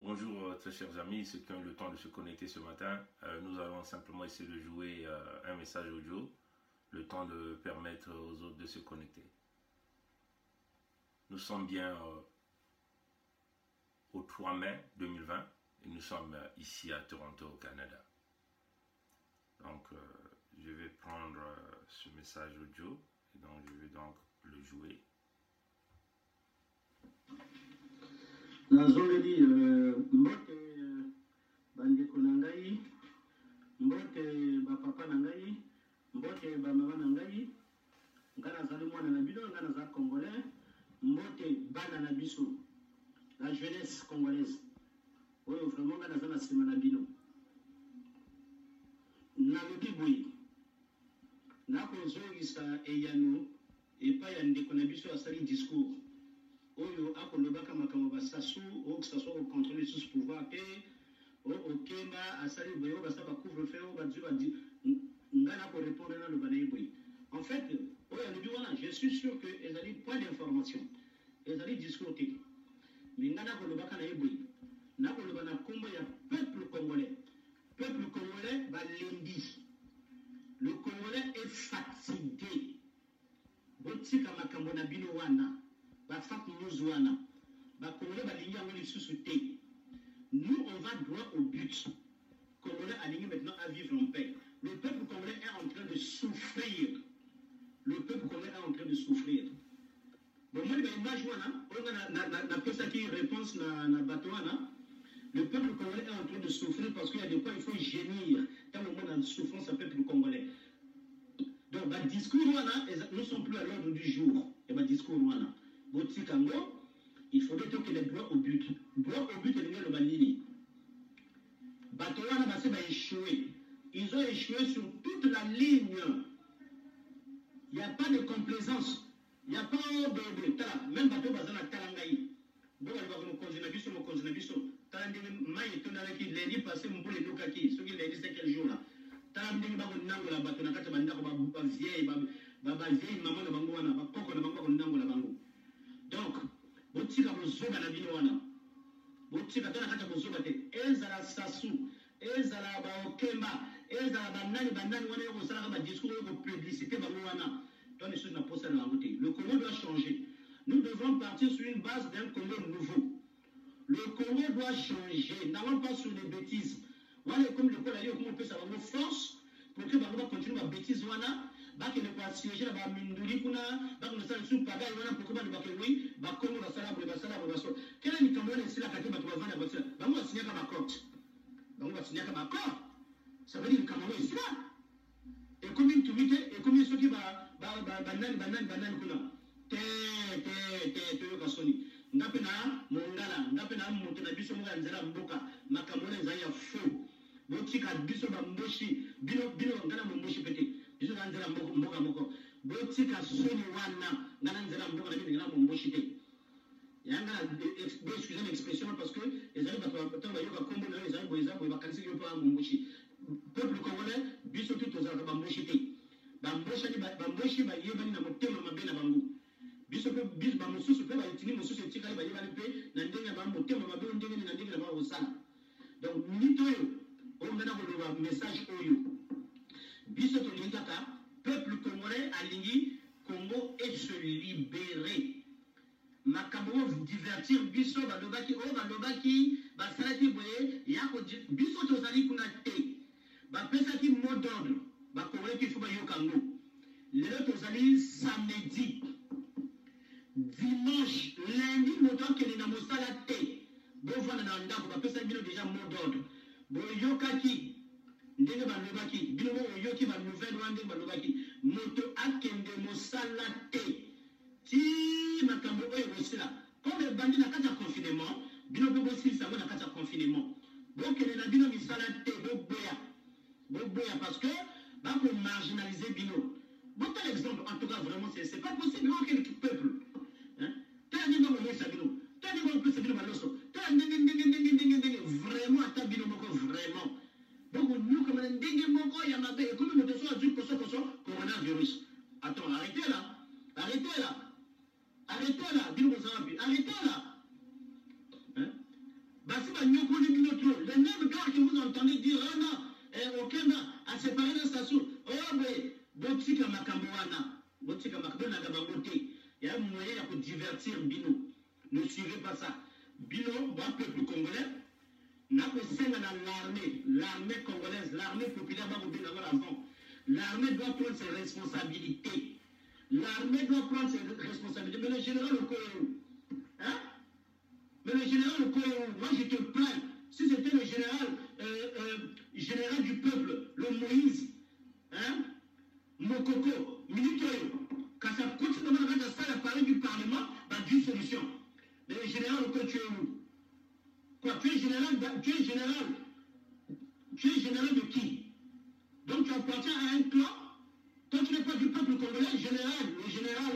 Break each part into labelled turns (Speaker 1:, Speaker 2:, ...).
Speaker 1: Bonjour très chers amis, ceux qui ont eu le temps de se connecter ce matin. Nous allons simplement essayer de jouer un message audio, le temps de permettre aux autres de se connecter. Nous sommes bien au 3 mai 2020 et nous sommes ici à Toronto au Canada. Donc je vais prendre ce message audio et donc je vais donc le jouer.
Speaker 2: Nazoleli mbote bandeko na ngai, mbote bapapa na ngai, mbote bamama na ngai, nga nazali mwana na bino, nga naza congolais, mbote bana na biso, la jeunesse congolaise, oyo vraiment nga naza na nsima na bino. Nalobi boye nakozongisa eyano epai ya ndeko na biso asali discours oyo akolobaka makambo basasu oyo sasu okontrole sous pouvoir te okemba asali boye oyo basala bacouvre-feu oyo badzi nga nakorépondre na loba na ye boye. En fait oyo alobi wana je suis sûr que ezali point d'information ezali discours te, mais nga nakolobaka na ye boye nakoloba na nkombo ya peuple congolais balendi. Le Congolais est fatigué botika makambo na bino wana bafak news wana Congolais balingi yango lisusu te. Nous on va droit au but. Congolais aligné maintenant à vivre en paix. Le peuple congolais est en train de souffrir. Le peuple congolais est en train de souffrir. Bon, moi, l'image wana na pesa qui réponse na bato wana. Le peuple congolais est en train de souffrir parce qu'il y a des fois il faut gémir. Dans le monde en souffrance, un peuple congolais. Donc, le discours, nous ne sommes plus à l'ordre du jour. Et le discours, il faudrait que les droits au but. Droit au but, c'est le banini. Batowana va échouer. Ils ont échoué sur toute la ligne. Il n'y a pas de complaisance. Il n'y a pas de même bateau bazana talangaï. Donc, il va me congener. Maï tonalaki lundi passé mon boule nokaki ce qui lundi c'est quel jour là talamdingi ba konango la bato na kata banda ko ba vieille maman na bango wana ba koko na bango ko nango la bango. Donc botika bozoba na bino wana botika tana kata bozoba te ezala sasu ezala ba okemba ezala banani wana yo kosala ba discours yo publicité bango wana donc les choses na posa na bango te. Le Congo doit changer. Nous devons partir sur une base d'un Congo nouveau. Le Congo doit changer, n'allons pas sur les bêtises. Voilà, comme le Congo a on peut savoir nos forces pour que Bango continue à bêtise. Voilà, que ne pas siéger la Minduri, pour que sous Paga, pour que oui, Congo va s'aller. Quel est le Cameroun ici la Catégorie de la voiture? Bango va signer comme accord. Bango va signer comme accord. Ça veut dire que le Cameroun est ici là. Et combien de tubites, et combien de ceux qui banane, ngapena mongala ngapena moto na biso moka nzela mboka makambo na ya fo botika biso ba mboshi bino ngana mboshi pete biso na nzela mboka moko botika soni wana ngana nzela mboka na bino ngana mboshi te yanga excusez l'expression parce que les amis ba yoka kombo na les amis boyeza boy bakanisi yo pa mboshi peuple congolais biso tout aux ba mboshi te ba mboshi ba yebani na motema mabe na bango biso bis ba mususu pe ba itini mususu etikali ba yebali pe na ndenge ba motema ba be ndenge na ndenge na ba osala. Donc minito yo on mena ko ba message oyo biso to lingaka peuple congolais alingi Congo et se libérer makambo divertir biso ba lobaki ba salati boye yako biso to zali kuna te ba pesa ki mot d'ordre ba congolais ki fuba yokango lelo to zali samedi dimanche, lundi, moto qui est dans Mosala T. Bon, voilà, dans le ndako, on peut s'habiller déjà mot d'ordre. Bon, yokaki, ndenge balobaki, bino yoki ba nouvelle wande balobaki, moto akende Mosala T. Ti makambo oyo osila. Comme les bandits na kata confinement, bino bo aussi ça na kata confinement. Donc les na bino misala T, bo boya parce que ba ko marginaliser bino. Bon, tel exemple, en tout cas, vraiment, c'est pas possible. Quel peuple? Vraiment, vraiment. Donc, nous, comme un dingue, il y a ma belle, comme nous devons dire que ce coronavirus. Attends, arrêtez là. Arrêtez là. Arrêtez là. Arrêtez là. Basi ba divertir Bino. Ne suivez pas ça. Bino, bon peuple congolais, n'a pas l'armée congolaise, l'armée populaire va vous dire avant. L'armée doit prendre ses responsabilités. L'armée doit prendre ses responsabilités. Mais le général Okoye, hein? Mais le général Okoye, moi je te plains. Si c'était le général du peuple, le Moïse, hein? Mokoko, Militoyo, quand ça continue à ça, parler du Parlement, bah, d'une solution. Mais le général Okoye, tu es où? Quoi, tu es général de qui? Donc tu appartiens à un clan. Toi tu n'es pas du peuple congolais, le général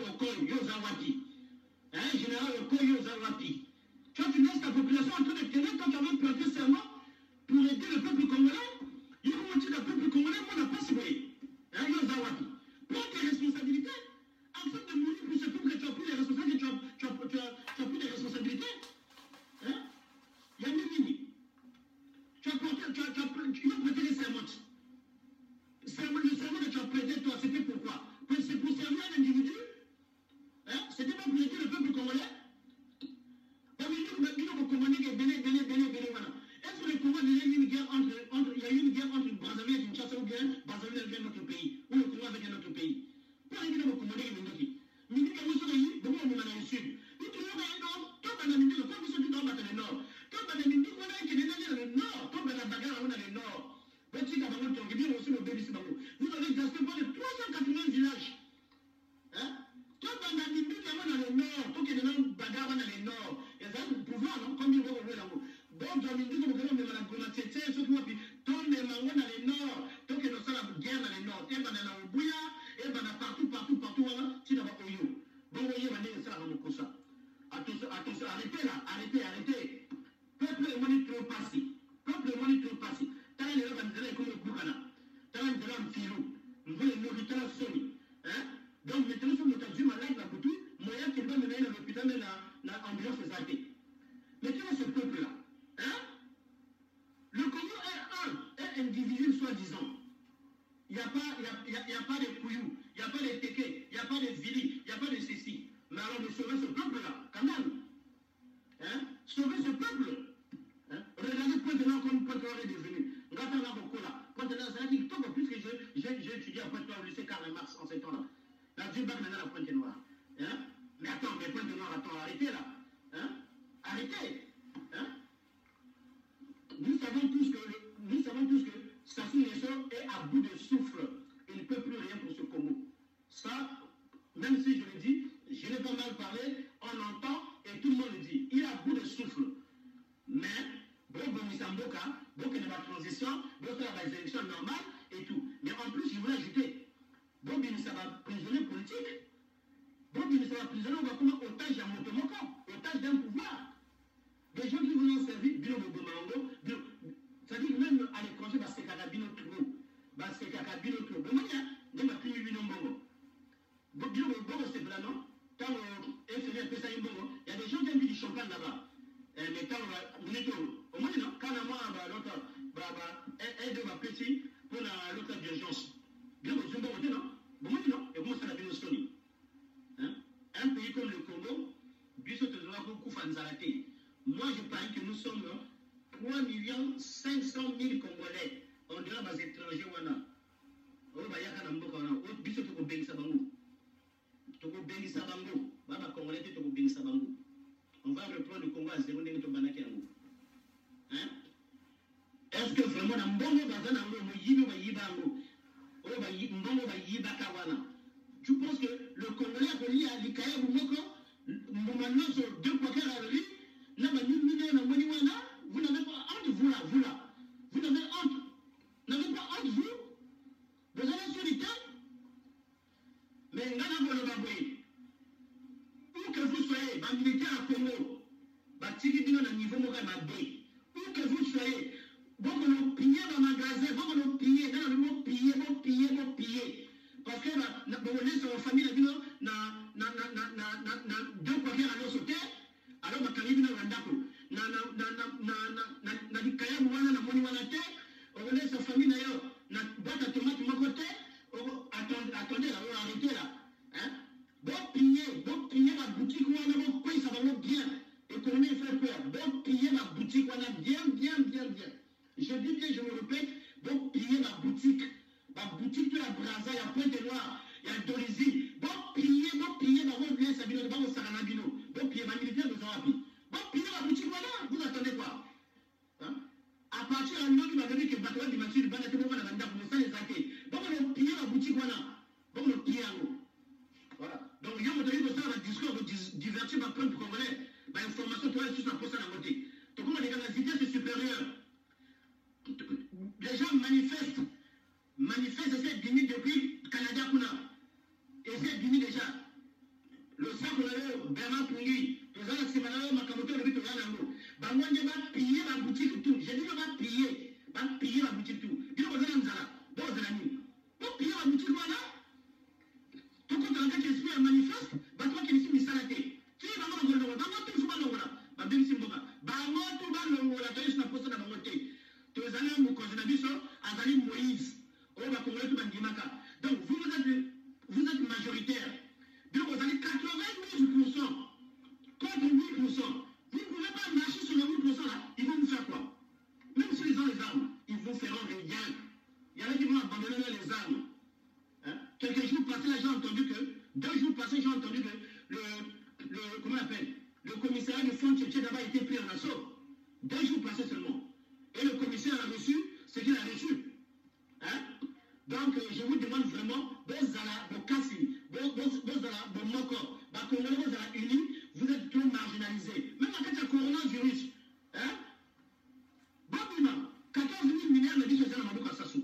Speaker 2: Okoye Yozawati. Hein, général Okoye Yozawati. Toi tu laisses ta population en train de tenir, toi tu avais planté serment pour aider le peuple congolais. Il faut dire le peuple congolais, moi n'a pas souhaité. Hein, Yozawati. Prends tes responsabilités. Afin de mourir pour ce peuple que tu as pris les responsabilités, tu as pris les responsabilités. Hein? Il y a Mimini. Tu as prêté les serments. Le serment que tu as prêté, toi, c'était pourquoi? C'est pour servir un individu? Hein? C'était pas pour aider le peuple congolais? Est-ce que le Congo, il y a eu une guerre entre Brazzaville et Kinshasa ou bien Brazzaville avec un autre pays? Ou le Congo avec un autre pays? Pour aider le Congo, il y a une autre. Mais il y a une autre pays, beaucoup de monde dans le sud. Il y a un nord, toi, tu as mis le Congo, tu as mis le nord. Toi, tu as mis le Congo, tu as mis le nord. Toi, tu as bagarre dans le nord. Vous avez gasté plus de 380 villages. Hein? Toi, tu as mis dans le nord. Toi, tu as mis bagarre dans le nord. Et ça, c'est le pouvoir, non? Comme il va ouvrir là-haut. Donc, tu as mis dans la Tchétché, ceux qui vont dire, toi, tu as mis dans le nord. Toi, tu as mis la guerre dans le nord. Et dans la Oubuya, et dans partout, tu n'as pas Oyo. Bon, Oyo, on est ça, on ça. Attention, arrêtez là, arrêtez. Peuple est monnaie trop passé. T'as les gens qui comme le Boukana. T'as les gens qui nous voulons mourir la Sony. Donc, maintenant, si on a dû malade, la boutou, moyen qu'il va mener à l'hôpital, mais l'ambulance est arrêtée. Mais quel est ce peuple-là? Hein? Le Congo est indivisible, soi-disant. Il n'y a pas de Kouyou, il n'y a pas de Teke, il n'y a pas de Vili, il n'y a pas de ceci. Mais alors, de sauver ce peuple-là, quand même. Hein? Sauver ce peuple. Hein? Regardez Pointe-Noire comme Pointe-Noire est devenu. Pointe-Noire, ça dit que puisque j'ai étudié à Pointe-Noire au lycée Karl Marx en ce temps-là. Là, Dieu bat maintenant la Pointe-Noire. Hein? Mais attends, Pointe-Noire, arrêtez là. Hein? Arrêtez. Hein? Nous savons tous que Sassou Nguesso est à bout de souffle. Il ne peut plus rien pour ce Congo. Ça, même si je le dis, je n'ai pas mal parlé, on entend et tout le monde le dit. Il est à bout de souffle. Mais, bon, Missamboka, bon, qu'il y a la transition, bon, il y a les élections normales et tout. Mais en plus, je voulais ajouter, bon, ça va prisonnier politique. Bon, ça va prisonnier, on va comment otage à Motomoko, otage d'un pouvoir. Des gens qui vous ont servi, Bilo Bogomango, c'est-à-dire même à l'étranger, parce que Kakabino trop. Parce que Kakabino trop. Bon, il y a des prix Bilo Bongo. Bilo Bongo, c'est là, non? Quand il y a des gens qui ont bu du champagne là-bas. Mais quand on est au moins, non? Quand on a l'autre, aide ma petit pour l'autre d'urgence. Bien, vous avez un bon non? Bon, non? Et comment ça l'a bien au Sony? Un pays comme le Congo, Bissot te doit beaucoup fanzalaté. Moi, je parie que nous sommes 3 500 000 Congolais. On dirait que les étrangers, on a. Oh, bah, il y a un peu de Bissot te bengi sabango. Toko bengi sabango. Baba Congolais te toko bengi sabango. On va reprendre le Congo à 0 de Banaki Ango. Hein? Est-ce que vraiment, dans Mbongo Bazanango, Moyibo Bayibango, Mbongo Bayibakawana, tu penses que le Congolais a relié à l'Ikaïa Boumoko, Moumano sur 2 poids à la rue, là, vous n'avez pas honte, vous là. Vous n'avez honte. N'avez pas honte, vous? Vous avez solitaire? Mais Ngana Bolobaboué, où que vous soyez, militaire à Congo, Tikidino na niveau moka mabé, où que vous soyez, bon on piller dans magasin, bon on piller, bon piller. Parce que on laisse en famille na 2 poids à l'eau sauter, alors ma famille na wandako, na dikaya mwana na moni wana te, on laisse en famille na yo, na boîte à tomate mon côté, attendez là, on arrêtez là, hein? Bon piller piller ma boutique, ça va bien. Économie fait peur. Donc, piller ma boutique, bien. Je dis bien, je me répète, donc piller ma boutique. Ma boutique, tu la Braza, il y a Pointe-Noire, il y a Dolisie. Donc, piller, bien Sabino, donc Saranabino. Donc, piller ma militaire de Zarabi. Donc, piller ma boutique, vous attendez quoi? Hein? À partir d'un moment, il m'a dit que Batoua du Mathieu, il va être la bande pour ça les athées. Donc, on a pillé ma boutique, donc on a pillé à nous. Voilà. Donc, il y a un donné de ça, un discours de divertir ma peuple congolais. L'information, tu vas juste la poster à la côté. Donc, comment les gars, la vitesse est supérieure. Les gens manifestent, essaient d'unir depuis Canada, essaient d'unir déjà. Le sac, on avait Bernard Pungi, tout ça, c'est Madame Makamoto, le but, on va piller ma boutique tout. J'ai dit, on va piller ma boutique tout. Dis le président Nzala, bon, c'est la nuit. Pour piller ma boutique, voilà. Tout contre un gars qui espère manifeste, toi qui est ici, salaté. Qui est vraiment le Longola, tout souvent Longola, Babim Simboka, tout va Longola, tu es posté dans ma montée. Tu es allé à mon congénabiso, Azali Moïse, on va courir tout Bandimaka. Donc, vous êtes majoritaire. Donc, vous avez 92% contre 8%. Vous ne pouvez pas marcher sur le 8% là. Ils vont vous faire quoi? Même s'ils ont les armes, ils vous feront rien. Il y en a qui vont abandonner les armes. Hein? Quelques jours passés, là, j'ai entendu que, 2 jours passés, j'ai entendu que comment on appelle, le commissariat de Fonds Tchétché d'abord a été pris en assaut. 2 jours passés seulement. Et le commissaire a reçu ce qu'il a reçu. Hein? Donc, je vous demande vraiment, Bozala, Bokassi, Bozala, Bomoko, Bakongo, Bozala unis, vous êtes trop marginalisés. Même en cas de coronavirus, hein? Bobima, 14 000 milliards, me dit que c'est un Mabouka Sassou.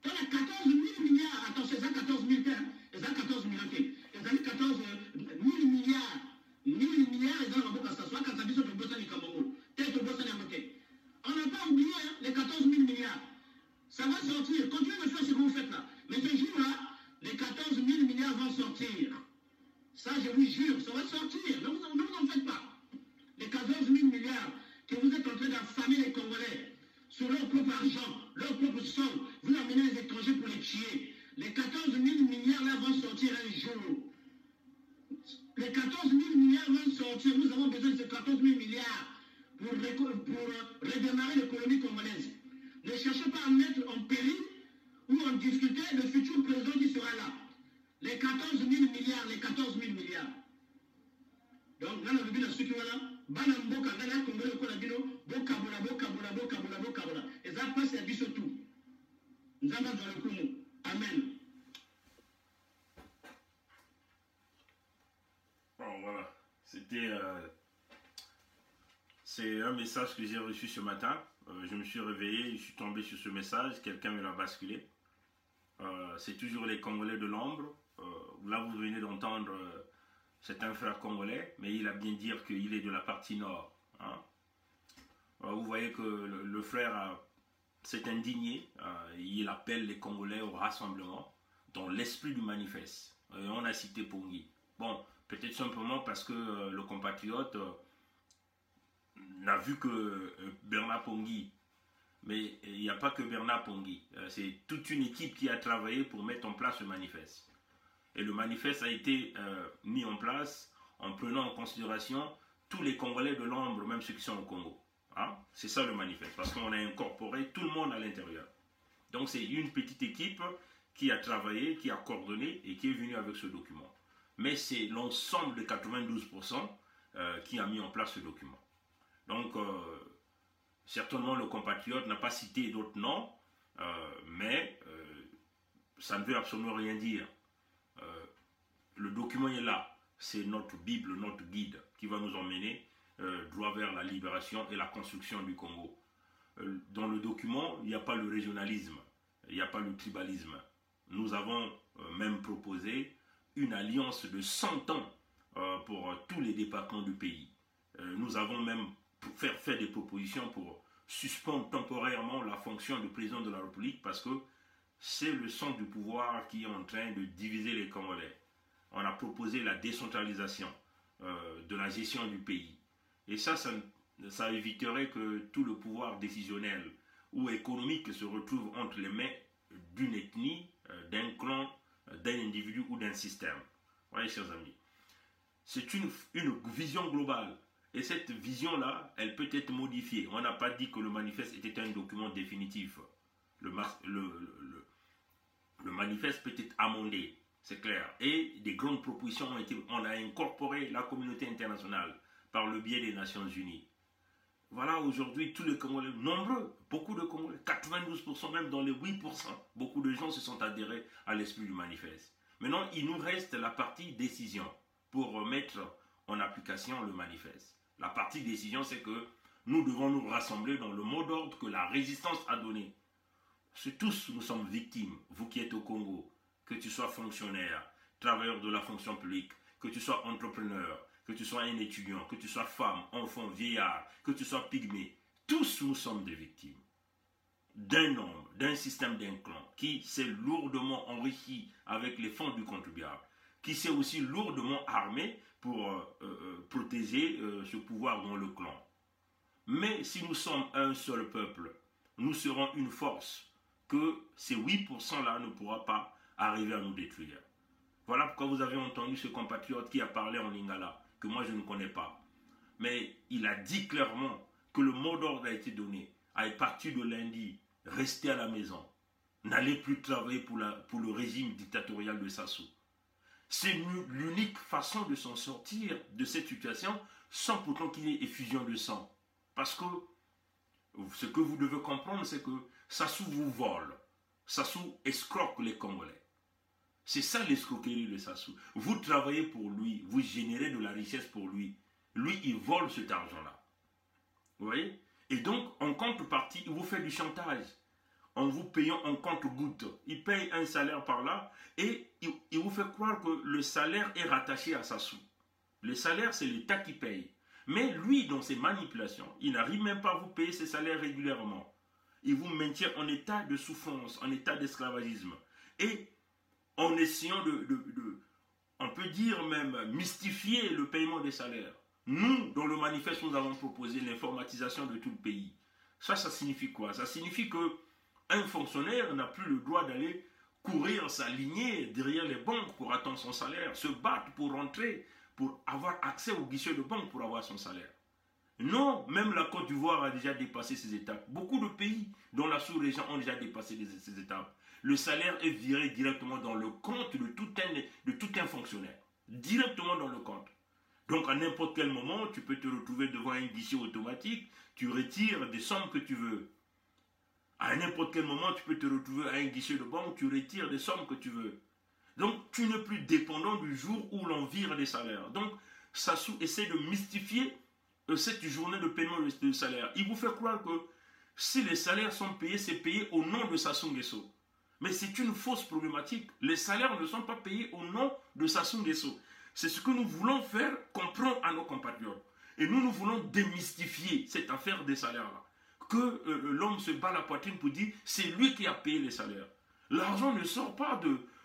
Speaker 2: Donc, il y a 14 000 milliards, attention, c'est 14 000 terres, et ça 14 000 terres. Et ça dit 14 000 milliards. 1000 milliards, et ça Mabouka Sassou. Quand ça dit sur le Bossan et Kamongo, tête au Bossan et Amoté. On n'a pas oublié hein, les 14 000 milliards. Ça va sortir. Continuez de faire ce que vous faites là. Mais ce jour-là, les 14 000 milliards vont sortir. Ça, je vous jure, ça va sortir. Ne vous en faites pas. Les 14 000 milliards que vous êtes en train d'affamer les Congolais sur leur propre argent, leur propre sol, vous amenez les étrangers pour les tuer. Les 14 000 milliards là vont sortir un jour. Les 14 000 milliards vont sortir. Nous avons besoin de ces 14 000 milliards pour redémarrer l'économie congolaise. Ne cherchez pas à mettre en péril ou en discuter le futur président qui sera là. Les 14 000 milliards, les 14 000 milliards. Donc, là, on a vu la suite, voilà. Banamboka, là, Congolais, Kolabino, Bokabola. Et ça passe à Bissot tout. Nous allons dans le Koumou. Amen.
Speaker 1: Bon, voilà. C'est un message que j'ai reçu ce matin. Je me suis réveillé, je suis tombé sur ce message, quelqu'un me l'a basculé. C'est toujours les Congolais de l'ombre. Là, vous venez d'entendre, c'est un frère congolais, mais il a bien dit qu'il est de la partie nord. Hein. Vous voyez que le frère s'est indigné. Il appelle les Congolais au rassemblement dans l'esprit du manifeste. On a cité Pongi. Bon, peut-être simplement parce que le compatriote n'a vu que Bernard Pongi. Mais il n'y a pas que Bernard Pongi. C'est toute une équipe qui a travaillé pour mettre en place le manifeste. Et le manifeste a été mis en place en prenant en considération tous les Congolais de l'ombre, même ceux qui sont au Congo. Hein? C'est ça le manifeste, parce qu'on a incorporé tout le monde à l'intérieur. Donc c'est une petite équipe qui a travaillé, qui a coordonné et qui est venue avec ce document. Mais c'est l'ensemble de 92% qui a mis en place ce document. Donc, certainement, le compatriote n'a pas cité d'autres noms, mais ça ne veut absolument rien dire. Le document est là. C'est notre Bible, notre guide qui va nous emmener droit vers la libération et la construction du Congo. Dans le document, il n'y a pas le régionalisme, il n'y a pas le tribalisme. Nous avons même proposé une alliance de 100 ans pour tous les départements du pays. Nous avons même fait des propositions pour suspendre temporairement la fonction du président de la République parce que c'est le centre du pouvoir qui est en train de diviser les Congolais. On a proposé la décentralisation de la gestion du pays. Et ça éviterait que tout le pouvoir décisionnel ou économique se retrouve entre les mains d'une ethnie, d'un clan, d'un individu ou d'un système. Voyez, chers amis. c'est une vision globale. Et cette vision-là, elle peut être modifiée. On n'a pas dit que le manifeste était un document définitif. Le manifeste peut être amendé, c'est clair. Et des grandes propositions ont été... On a incorporé la communauté internationale par le biais des Nations Unies. Voilà, aujourd'hui, tous les Congolais, nombreux, beaucoup de Congolais, 92%, même dans les 8%, beaucoup de gens se sont adhérés à l'esprit du manifeste. Maintenant, il nous reste la partie décision pour mettre en application le manifeste. La partie décision, c'est que nous devons nous rassembler dans le mot d'ordre que la résistance a donné. Tous, nous sommes victimes, vous qui êtes au Congo, que tu sois fonctionnaire, travailleur de la fonction publique, que tu sois entrepreneur, que tu sois un étudiant, que tu sois femme, enfant, vieillard, que tu sois pygmée, tous nous sommes des victimes d'un homme, d'un système, d'un clan qui s'est lourdement enrichi avec les fonds du contribuable, qui s'est aussi lourdement armé pour protéger ce pouvoir dans le clan. Mais si nous sommes un seul peuple, nous serons une force que ces 8%-là ne pourra pas arriver à nous détruire. Voilà pourquoi vous avez entendu ce compatriote qui a parlé en lingala, que moi je ne connais pas. Mais il a dit clairement que le mot d'ordre a été donné. À partir de lundi, restez à la maison. N'allez plus travailler pour le régime dictatorial de Sassou. C'est l'unique façon de s'en sortir de cette situation sans pourtant qu'il y ait effusion de sang. Parce que ce que vous devez comprendre, c'est que Sassou vous vole. Sassou escroque les Congolais. C'est ça l'escroquerie de Sassou. Vous travaillez pour lui, vous générez de la richesse pour lui. Lui, il vole cet argent-là. Vous voyez? Et donc, en contrepartie, il vous fait du chantage. En vous payant en compte-goutte. Il paye un salaire par là et il vous fait croire que le salaire est rattaché à Sassou. Le salaire, c'est l'État qui paye. Mais lui, dans ses manipulations, il n'arrive même pas à vous payer ses salaires régulièrement. Il vous maintient en état de souffrance, en état d'esclavagisme. Et en essayant on peut dire même, mystifier le paiement des salaires. Nous, dans le manifeste, nous avons proposé l'informatisation de tout le pays. Ça signifie quoi? Ça signifie qu'un fonctionnaire n'a plus le droit d'aller courir sa lignée derrière les banques pour attendre son salaire, se battre pour rentrer, pour avoir accès au guichet de banque pour avoir son salaire. Non, même la Côte d'Ivoire a déjà dépassé ces étapes. Beaucoup de pays dans la sous-région ont déjà dépassé ces étapes. Le salaire est viré directement dans le compte de tout un fonctionnaire. Directement dans le compte. Donc à n'importe quel moment, tu peux te retrouver devant un guichet automatique, tu retires des sommes que tu veux. À n'importe quel moment, tu peux te retrouver à un guichet de banque, tu retires des sommes que tu veux. Donc tu n'es plus dépendant du jour où l'on vire les salaires. Donc Sassou essaie de mystifier cette journée de paiement de salaire. Il vous fait croire que si les salaires sont payés, c'est payé au nom de Sassou Nguesso. Mais c'est une fausse problématique. Les salaires ne sont pas payés au nom de Sassou Nguesso. C'est ce que nous voulons faire comprendre à nos compatriotes. Et nous voulons démystifier cette affaire des salaires-là. Que l'homme se bat la poitrine pour dire c'est lui qui a payé les salaires. L'argent ne sort pas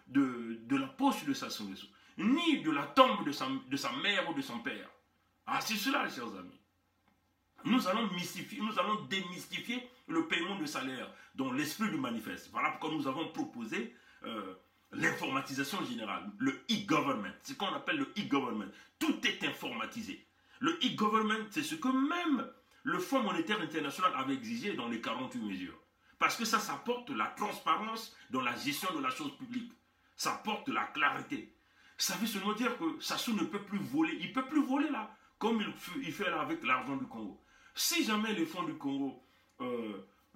Speaker 1: de la poche de Sassou Nguesso, ni de la tombe de sa mère ou de son père. Ah, c'est cela, chers amis. Nous allons démystifier le paiement de salaire dans l'esprit du manifeste. Voilà pourquoi nous avons proposé l'informatisation générale, le e-government, ce qu'on appelle le e-government. Tout est informatisé. Le e-government, c'est ce que même le Fonds monétaire international avait exigé dans les 48 mesures. Parce que ça apporte la transparence dans la gestion de la chose publique. Ça apporte la clarté. Ça veut seulement dire que Sassou ne peut plus voler. Il ne peut plus voler là, comme il fait là avec l'argent du Congo. Si jamais les fonds du Congo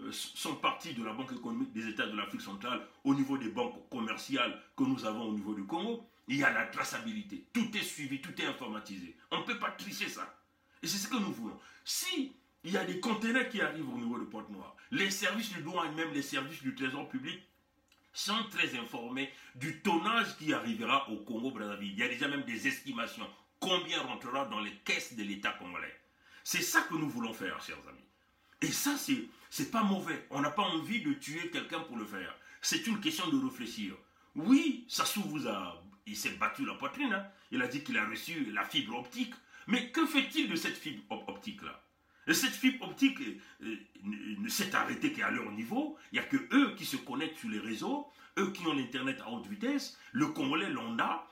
Speaker 1: sont partis de la Banque économique des États de l'Afrique centrale au niveau des banques commerciales que nous avons au niveau du Congo, il y a la traçabilité. Tout est suivi, tout est informatisé. On ne peut pas tricher ça. Et c'est ce que nous voulons. Si il y a des conteneurs qui arrivent au niveau de Pointe-Noire, les services du douane, même les services du Trésor public, sont très informés du tonnage qui arrivera au Congo-Brazzaville. Il y a déjà même des estimations. Combien rentrera dans les caisses de l'État congolais? C'est ça que nous voulons faire, chers amis. Et ça, c'est pas mauvais. On n'a pas envie de tuer quelqu'un pour le faire. C'est une question de réfléchir. Oui, Sassou il s'est battu la poitrine. Hein. Il a dit qu'il a reçu la fibre optique. Mais que fait-il de cette fibre optique-là? Et cette fibre optique ne s'est arrêtée qu'à leur niveau. Il n'y a que eux qui se connectent sur les réseaux, eux qui ont l'Internet à haute vitesse. Le Congolais lambda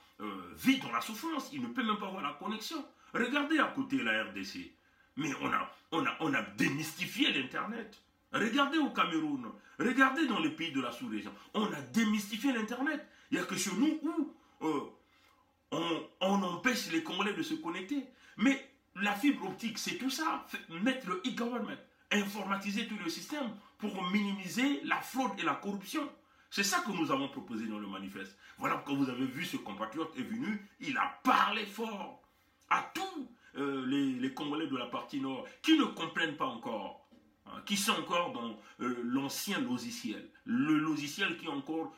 Speaker 1: vit dans la souffrance. Il ne peut même pas avoir la connexion. Regardez à côté la RDC. Mais on a démystifié l'Internet. Regardez au Cameroun. Regardez dans les pays de la sous-région. On a démystifié l'Internet. Il n'y a que chez nous où on empêche les Congolais de se connecter. Mais la fibre optique, c'est tout ça. Mettre le e-government. Informatiser tout le système pour minimiser la fraude et la corruption. C'est ça que nous avons proposé dans le manifeste. Voilà pourquoi vous avez vu ce compatriote est venu, il a parlé fort à tous les Congolais de la partie nord qui ne comprennent pas encore, hein, qui sont encore dans l'ancien logiciel. Le logiciel qui est encore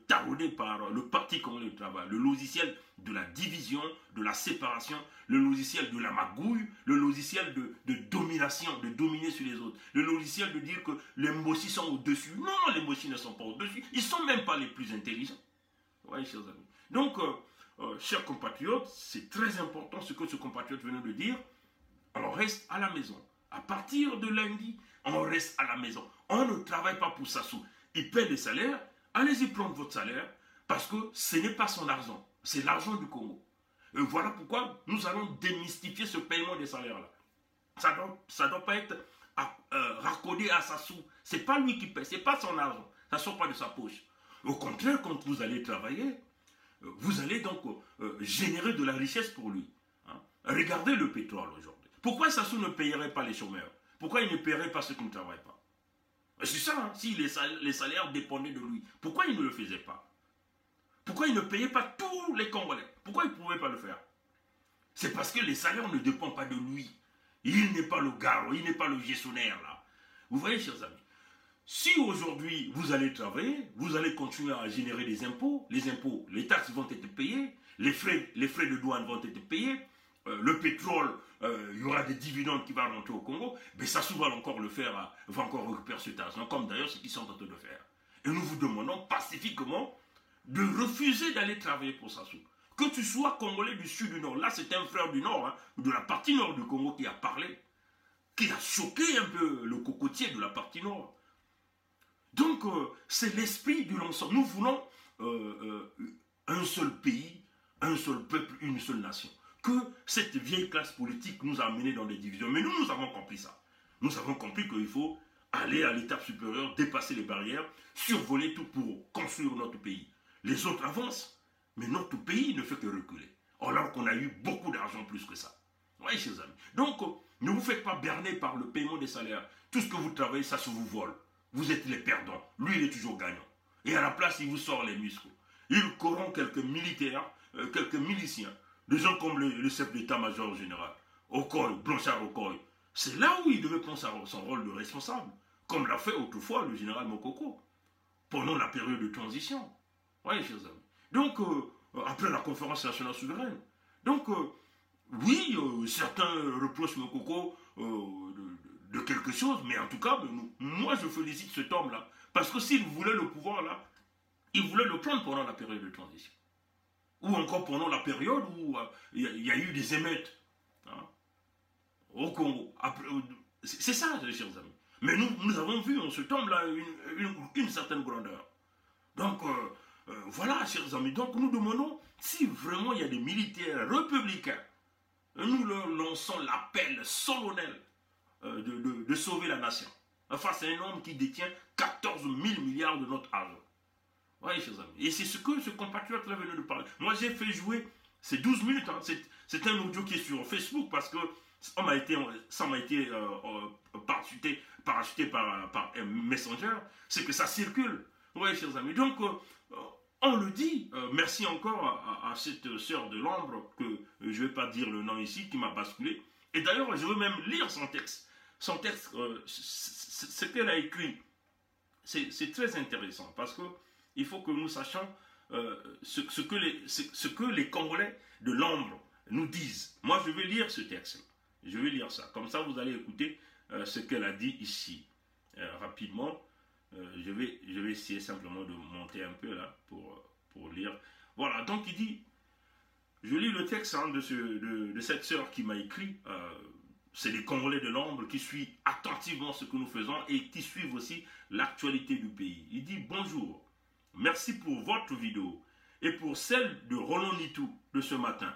Speaker 1: taraudé par le Parti congolais du travail. Le logiciel de la division, de la séparation, le logiciel de la magouille, le logiciel de domination, de dominer sur les autres. Le logiciel de dire que les Mbossi sont au-dessus. Non, les Mbossi ne sont pas au-dessus. Ils ne sont même pas les plus intelligents. Oui, chers amis. Donc, chers compatriotes, c'est très important ce que ce compatriote venait de dire. On reste à la maison. À partir de lundi, on reste à la maison. On ne travaille pas pour Sassou. Il paie des salaires. Allez-y prendre votre salaire parce que ce n'est pas son argent. C'est l'argent du Congo. Et voilà pourquoi nous allons démystifier ce paiement des salaires-là. Ça doit pas être raccordé à Sassou. Ce n'est pas lui qui paie, ce n'est pas son argent. Ça ne sort pas de sa poche. Au contraire, quand vous allez travailler, vous allez donc générer de la richesse pour lui. Hein. Regardez le pétrole aujourd'hui. Pourquoi Sassou ne payerait pas les chômeurs? Pourquoi il ne paierait pas ceux qui ne travaillent pas? C'est ça, hein, si les salaires dépendaient de lui. Pourquoi il ne le faisait pas? Pourquoi il ne payait pas tous les Congolais? Pourquoi il ne pouvait pas le faire? C'est parce que les salaires ne dépendent pas de lui. Il n'est pas le garrot, il n'est pas le gestionnaire là. Vous voyez, chers amis, si aujourd'hui vous allez travailler, vous allez continuer à générer des impôts, les taxes vont être payées, les frais de douane vont être payés, le pétrole, il y aura des dividendes qui vont rentrer au Congo, mais Sassou va encore le faire, va encore récupérer cet argent, comme d'ailleurs ce qu'ils sont en train de faire. Et nous vous demandons pacifiquement de refuser d'aller travailler pour Sassou. Que tu sois Congolais du sud, du nord, là c'est un frère du nord, hein, de la partie nord du Congo qui a parlé, qui a choqué un peu le cocotier de la partie nord. Donc c'est l'esprit de l'ensemble. Nous voulons un seul pays, un seul peuple, une seule nation. Que cette vieille classe politique nous a amenés dans des divisions. Mais nous avons compris ça. Nous avons compris qu'il faut aller à l'étape supérieure, dépasser les barrières, survoler tout pour construire notre pays. Les autres avancent, mais notre pays ne fait que reculer. Alors qu'on a eu beaucoup d'argent plus que ça. Oui, chers amis. Donc, ne vous faites pas berner par le paiement des salaires. Tout ce que vous travaillez, ça se vous vole. Vous êtes les perdants. Lui, il est toujours gagnant. Et à la place, il vous sort les muscles. Il corrompt quelques militaires, quelques miliciens, des gens comme le chef d'état-major général, Okoy, Blanchard Okoy. C'est là où il devait prendre son rôle de responsable, comme l'a fait autrefois le général Mokoko, pendant la période de transition. Oui, chers amis. Donc, après la conférence nationale souveraine. Donc, oui, certains reprochent Mokoko de quelque chose, mais en tout cas, moi je félicite cet homme-là, parce que s'il voulait le pouvoir là, il voulait le prendre pendant la période de transition. Ou encore pendant la période où il y a eu des émeutes hein, au Congo. C'est ça, chers amis. Mais nous avons vu en ce temps-là une certaine grandeur. Donc, voilà, chers amis. Donc, nous demandons, si vraiment il y a des militaires républicains, nous leur lançons l'appel solennel de sauver la nation. Face à un homme qui détient 14 000 milliards de notre argent. Oui, chers amis. Et c'est ce que ce compatriote là venait de parler. Moi, j'ai fait jouer ces 12 minutes. Hein. C'est un audio qui est sur Facebook parce que ça m'a été parachuté par un messenger. C'est que ça circule. Oui, chers amis. Donc, on le dit. Merci encore à cette sœur de l'ombre, que je ne vais pas dire le nom ici, qui m'a basculé. Et d'ailleurs, je veux même lire son texte. Son texte, ce qu'elle a écrit, c'est très intéressant parce que il faut que nous sachions ce que les Congolais de l'ombre nous disent. Moi, je vais lire ce texte. Je vais lire ça. Comme ça, vous allez écouter ce qu'elle a dit ici. Rapidement, je vais essayer simplement de monter un peu là pour lire. Voilà, donc il dit, je lis le texte hein, de cette sœur qui m'a écrit. C'est les Congolais de l'ombre qui suivent attentivement ce que nous faisons et qui suivent aussi l'actualité du pays. Il dit, bonjour. Merci pour votre vidéo. et pour celle de Roland Nitou de ce matin.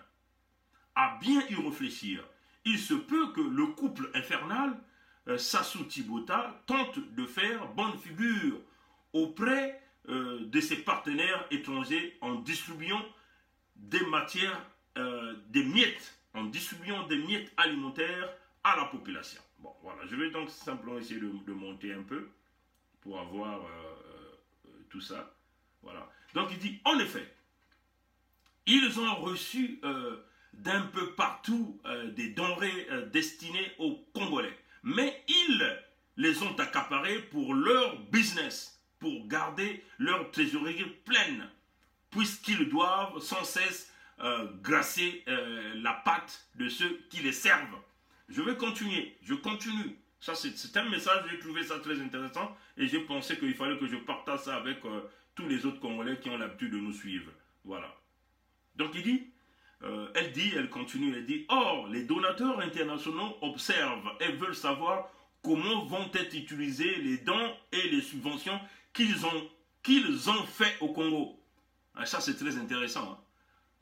Speaker 1: À bien y réfléchir, il se peut que le couple infernal, Sassou Thibota, tente de faire bonne figure auprès de ses partenaires étrangers en distribuant des matières, des miettes, en distribuant des miettes alimentaires à la population. Bon, voilà, je vais donc simplement essayer de monter un peu pour avoir tout ça. Voilà. Donc il dit, en effet, ils ont reçu d'un peu partout des denrées destinées aux Congolais. Mais ils les ont accaparées pour leur business, pour garder leur trésorerie pleine, puisqu'ils doivent sans cesse grasser la patte de ceux qui les servent. Je vais continuer, je continue. Ça, c'est un message, j'ai trouvé ça très intéressant et j'ai pensé qu'il fallait que je partage ça avec tous les autres Congolais qui ont l'habitude de nous suivre. Voilà. Donc il dit, elle continue, elle dit, or, les donateurs internationaux observent et veulent savoir comment vont être utilisés les dons et les subventions qu'ils ont fait au Congo. Ah, ça, c'est très intéressant,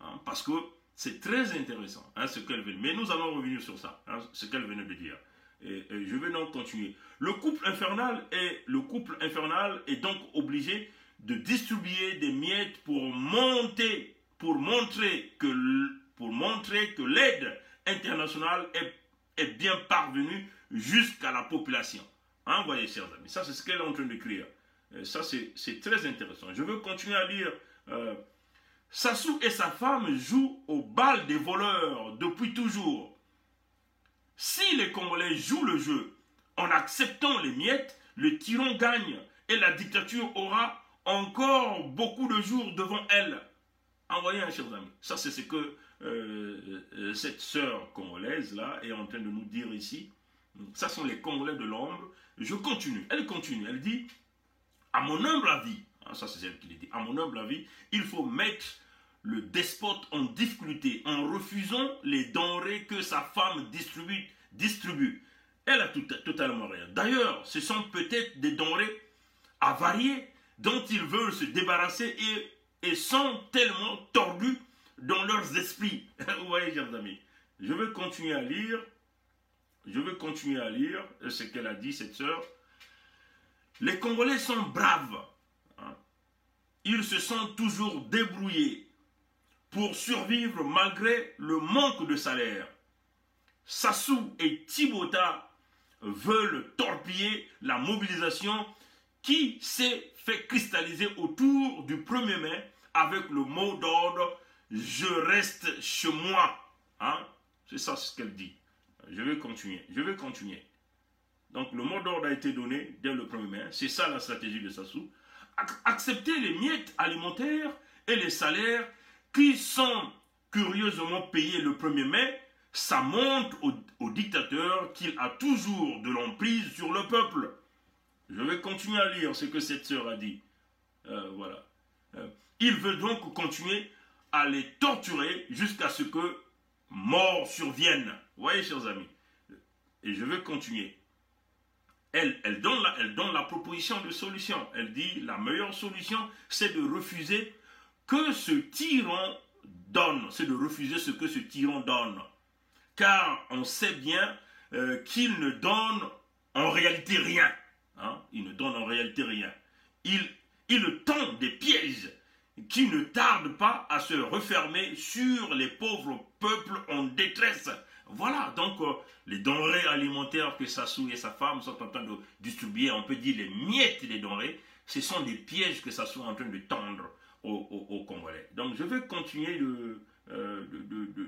Speaker 1: hein, parce que c'est très intéressant, hein, ce qu'elle vient. Mais nous allons revenir sur ça, hein, ce qu'elle venait de dire. Et je vais donc continuer. Le couple infernal est donc obligé de distribuer des miettes pour montrer que l'aide internationale est bien parvenue jusqu'à la population. Hein, voyez, chers amis, ça c'est ce qu'elle est en train d'écrire. Ça c'est très intéressant. Je veux continuer à lire. Sassou et sa femme jouent au bal des voleurs depuis toujours. Si les Congolais jouent le jeu en acceptant les miettes, le tyran gagne et la dictature aura encore beaucoup de jours devant elle. Envoyez un, chers amis. Ça, c'est ce que cette sœur congolaise là est en train de nous dire ici. Ça sont les Congolais de l'ombre. Je continue. Elle continue. Elle dit, à mon humble avis, hein, ça c'est elle qui le dit, à mon humble avis, il faut mettre le despote en difficulté en refusant les denrées que sa femme distribue. Elle a totalement rien. D'ailleurs, ce sont peut-être des denrées avariées dont ils veulent se débarrasser et sont tellement tordus dans leurs esprits. Vous voyez, chers amis. Je vais continuer à lire ce qu'elle a dit, cette sœur. Les Congolais sont braves. Hein. Ils se sont toujours débrouillés pour survivre malgré le manque de salaire. Sassou et Thibota veulent torpiller la mobilisation qui s'est fait cristalliser autour du 1er mai avec le mot d'ordre « Je reste chez moi hein ». C'est ça ce qu'elle dit. Je vais continuer. Donc le mot d'ordre a été donné dès le 1er mai. C'est ça la stratégie de Sassou. Accepter les miettes alimentaires et les salaires qui sont curieusement payés le 1er mai, ça montre au dictateur qu'il a toujours de l'emprise sur le peuple. Je vais continuer à lire ce que cette sœur a dit. Voilà. Il veut donc continuer à les torturer jusqu'à ce que mort survienne. Vous voyez, chers amis. Et je vais continuer. Elle donne la proposition de solution. Elle dit la meilleure solution, c'est de refuser que ce tyran donne. C'est de refuser ce que ce tyran donne. Car on sait bien qu'il ne donne en réalité rien. Hein? Il ne donne en réalité rien. Il tend des pièges qui ne tardent pas à se refermer sur les pauvres peuples en détresse. Voilà, donc les denrées alimentaires que Sassou et sa femme sont en train de distribuer, on peut dire les miettes des denrées, ce sont des pièges que Sassou est en train de tendre aux Congolais. Donc je vais continuer de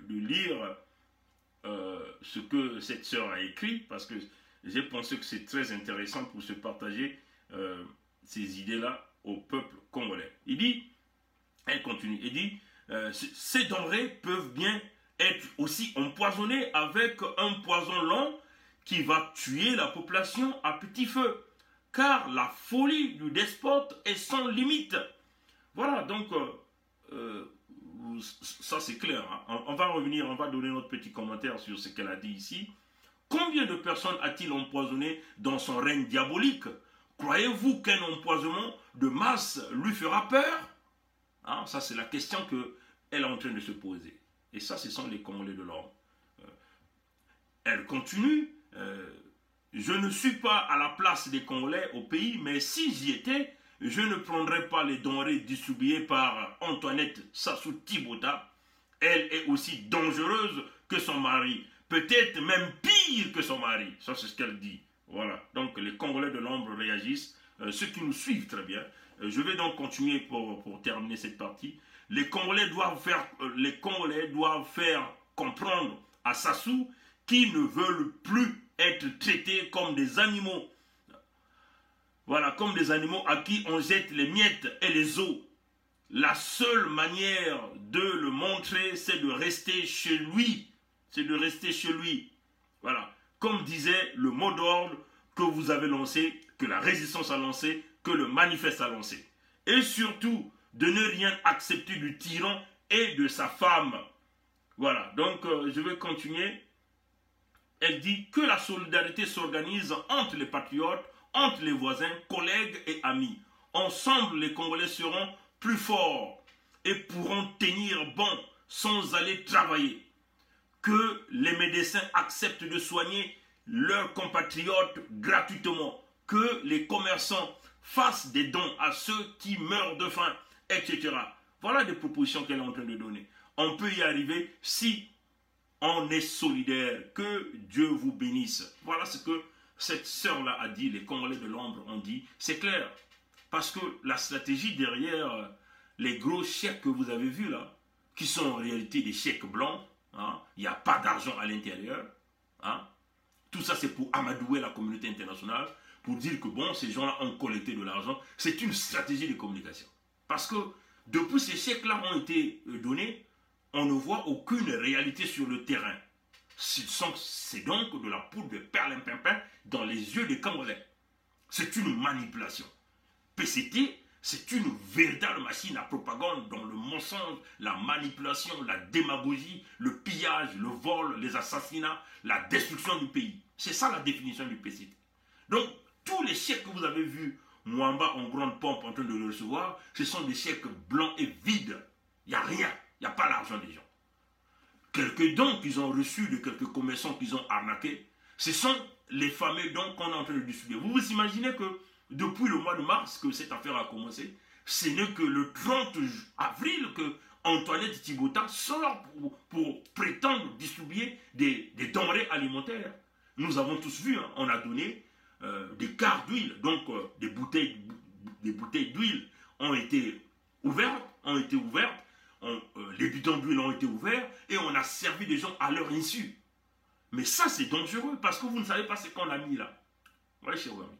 Speaker 1: lire ce que cette sœur a écrit, parce que j'ai pensé que c'est très intéressant pour se partager ces idées-là au peuple congolais. Elle continue, il dit, ces denrées peuvent bien être aussi empoisonnées avec un poison long qui va tuer la population à petit feu, car la folie du despote est sans limite. Voilà, donc, ça c'est clair. Hein. On va revenir, on va donner notre petit commentaire sur ce qu'elle a dit ici. Combien de personnes a-t-il empoisonné dans son règne diabolique? Croyez-vous qu'un empoisonnement de masse lui fera peur? Hein, ça, c'est la question qu'elle est en train de se poser. Et ça, ce sont les Congolais de l'Orme. Elle continue. Je ne suis pas à la place des Congolais au pays, mais si j'y étais, je ne prendrais pas les denrées distribuées par Antoinette Sassou Thibota. Elle est aussi dangereuse que son mari. Peut-être même pire que son mari. Ça, c'est ce qu'elle dit. Voilà. Donc, les Congolais de l'ombre réagissent. Ceux qui nous suivent très bien. Je vais donc continuer pour terminer cette partie. Les Congolais doivent faire comprendre à Sassou qu'ils ne veulent plus être traités comme des animaux. Voilà, comme des animaux à qui on jette les miettes et les os. La seule manière de le montrer, c'est de rester chez lui. C'est de rester chez lui. Voilà. Comme disait le mot d'ordre que vous avez lancé, que la résistance a lancé, que le manifeste a lancé. Et surtout, de ne rien accepter du tyran et de sa femme. Voilà. Donc, je vais continuer. Elle dit que la solidarité s'organise entre les patriotes, entre les voisins, collègues et amis. Ensemble, les Congolais seront plus forts et pourront tenir bon sans aller travailler. Que les médecins acceptent de soigner leurs compatriotes gratuitement. Que les commerçants fassent des dons à ceux qui meurent de faim, etc. Voilà des propositions qu'elle est en train de donner. On peut y arriver si on est solidaire. Que Dieu vous bénisse. Voilà ce que cette sœur-là a dit, les Congolais de l'ombre ont dit. C'est clair. Parce que la stratégie derrière les gros chèques que vous avez vus là, qui sont en réalité des chèques blancs, hein, il n'y a pas d'argent à l'intérieur. Hein, tout ça, c'est pour amadouer la communauté internationale, pour dire que bon, ces gens-là ont collecté de l'argent. C'est une stratégie de communication. Parce que depuis ces chèques-là ont été donnés, on ne voit aucune réalité sur le terrain. C'est donc de la poudre de perlimpinpin dans les yeux des Congolais. C'est une manipulation. PCT, c'est une véritable machine à propagande dans le mensonge, la manipulation, la démagogie, le pillage, le vol, les assassinats, la destruction du pays. C'est ça la définition du PCT. Donc, tous les chèques que vous avez vus, Mwamba en grande pompe en train de le recevoir, ce sont des chèques blancs et vides. Il n'y a rien, il n'y a pas l'argent des gens. Quelques dons qu'ils ont reçus de quelques commerçants qu'ils ont arnaqués, ce sont les fameux dons qu'on est en train de distribuer. Vous vous imaginez que depuis le mois de mars que cette affaire a commencé, ce n'est que le 30 avril que Antoinette Thibota sort pour prétendre distribuer des denrées alimentaires. Nous avons tous vu, hein, on a donné des quarts d'huile, donc des bouteilles d'huile ont été ouvertes, les bidons d'huile ont été ouverts et on a servi des gens à leur insu. Mais ça, c'est dangereux parce que vous ne savez pas ce qu'on a mis là. Oui, chers amis.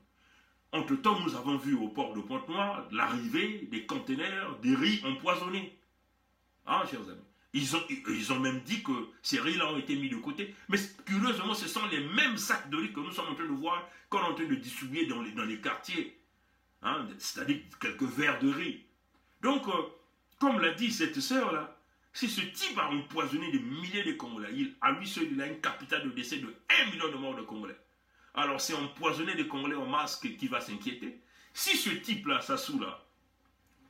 Speaker 1: Entre-temps, nous avons vu au port de Pointe-Noire l'arrivée des conteneurs, des riz empoisonnés. Ah, chers amis. Ils ont même dit que ces riz-là ont été mis de côté. Mais curieusement, ce sont les mêmes sacs de riz que nous sommes en train de voir qu'on est en train de distribuer dans les quartiers. Hein, c'est-à-dire quelques verres de riz. Donc, comme l'a dit cette sœur-là, si ce type a empoisonné des milliers de Congolais, à lui seul, il a une capitale de décès de 1 million de morts de Congolais. Alors, c'est empoisonner des Congolais en masque qui va s'inquiéter. Si ce type-là, Sassou, là,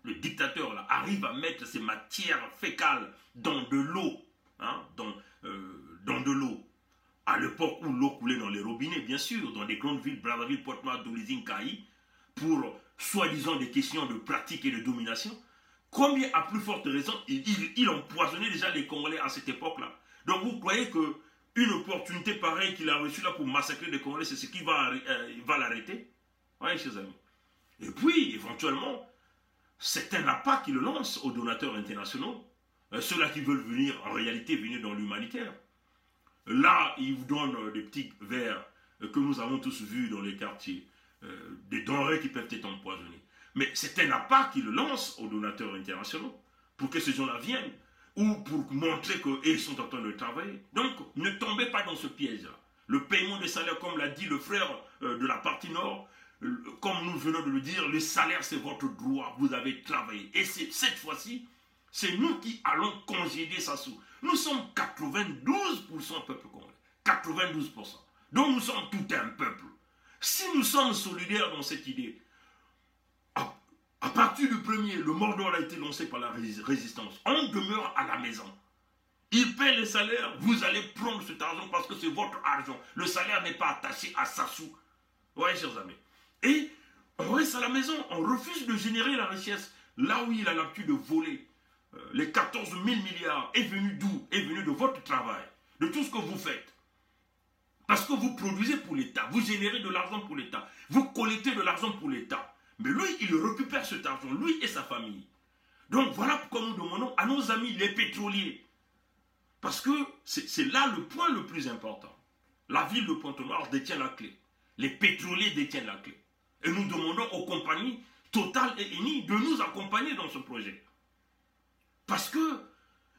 Speaker 1: le dictateur, là, arrive à mettre ces matières fécales dans de l'eau, hein, dans de l'eau, à l'époque où l'eau coulait dans les robinets, bien sûr, dans des grandes villes, Brazzaville, Pointe-Noire, Dolizine, Kaï, pour soi-disant des questions de pratique et de domination, combien à plus forte raison il empoisonnait déjà les Congolais à cette époque-là. Donc vous croyez que une opportunité pareille qu'il a reçue là pour massacrer les Congolais, c'est ce qui va l'arrêter? Oui, chers amis. Et puis, éventuellement, c'est un appât qui le lance aux donateurs internationaux, ceux-là qui veulent venir, en réalité, venir dans l'humanitaire. Là, ils vous donnent des petits verres que nous avons tous vus dans les quartiers, des denrées qui peuvent être empoisonnées. Mais c'est un appât qui le lance aux donateurs internationaux pour que ces gens-là viennent ou pour montrer qu'ils sont en train de travailler. Donc, ne tombez pas dans ce piège-là. Le paiement des salaires, comme l'a dit le frère de la partie nord, comme nous venons de le dire, le salaire, c'est votre droit. Vous avez travaillé. Et cette fois-ci, c'est nous qui allons congédier Sassou. Nous sommes 92% peuple congolais. 92%. Donc, nous sommes tout un peuple. Si nous sommes solidaires dans cette idée, À partir du premier, le mot d'ordre a été lancé par la résistance. On demeure à la maison. Il paie les salaires, vous allez prendre cet argent parce que c'est votre argent. Le salaire n'est pas attaché à Sassou. Oui, chers amis. Et on reste à la maison, on refuse de générer la richesse. Là où il a l'habitude de voler, les 14 000 milliards est venu d'où? Est venu de votre travail, de tout ce que vous faites. Parce que vous produisez pour l'État, vous générez de l'argent pour l'État, vous collectez de l'argent pour l'État. Mais lui, il récupère cet argent, lui et sa famille. Donc voilà pourquoi nous demandons à nos amis les pétroliers. Parce que c'est là le point le plus important. La ville de Pointe-Noire détient la clé. Les pétroliers détiennent la clé. Et nous demandons aux compagnies Total et Eni de nous accompagner dans ce projet. Parce que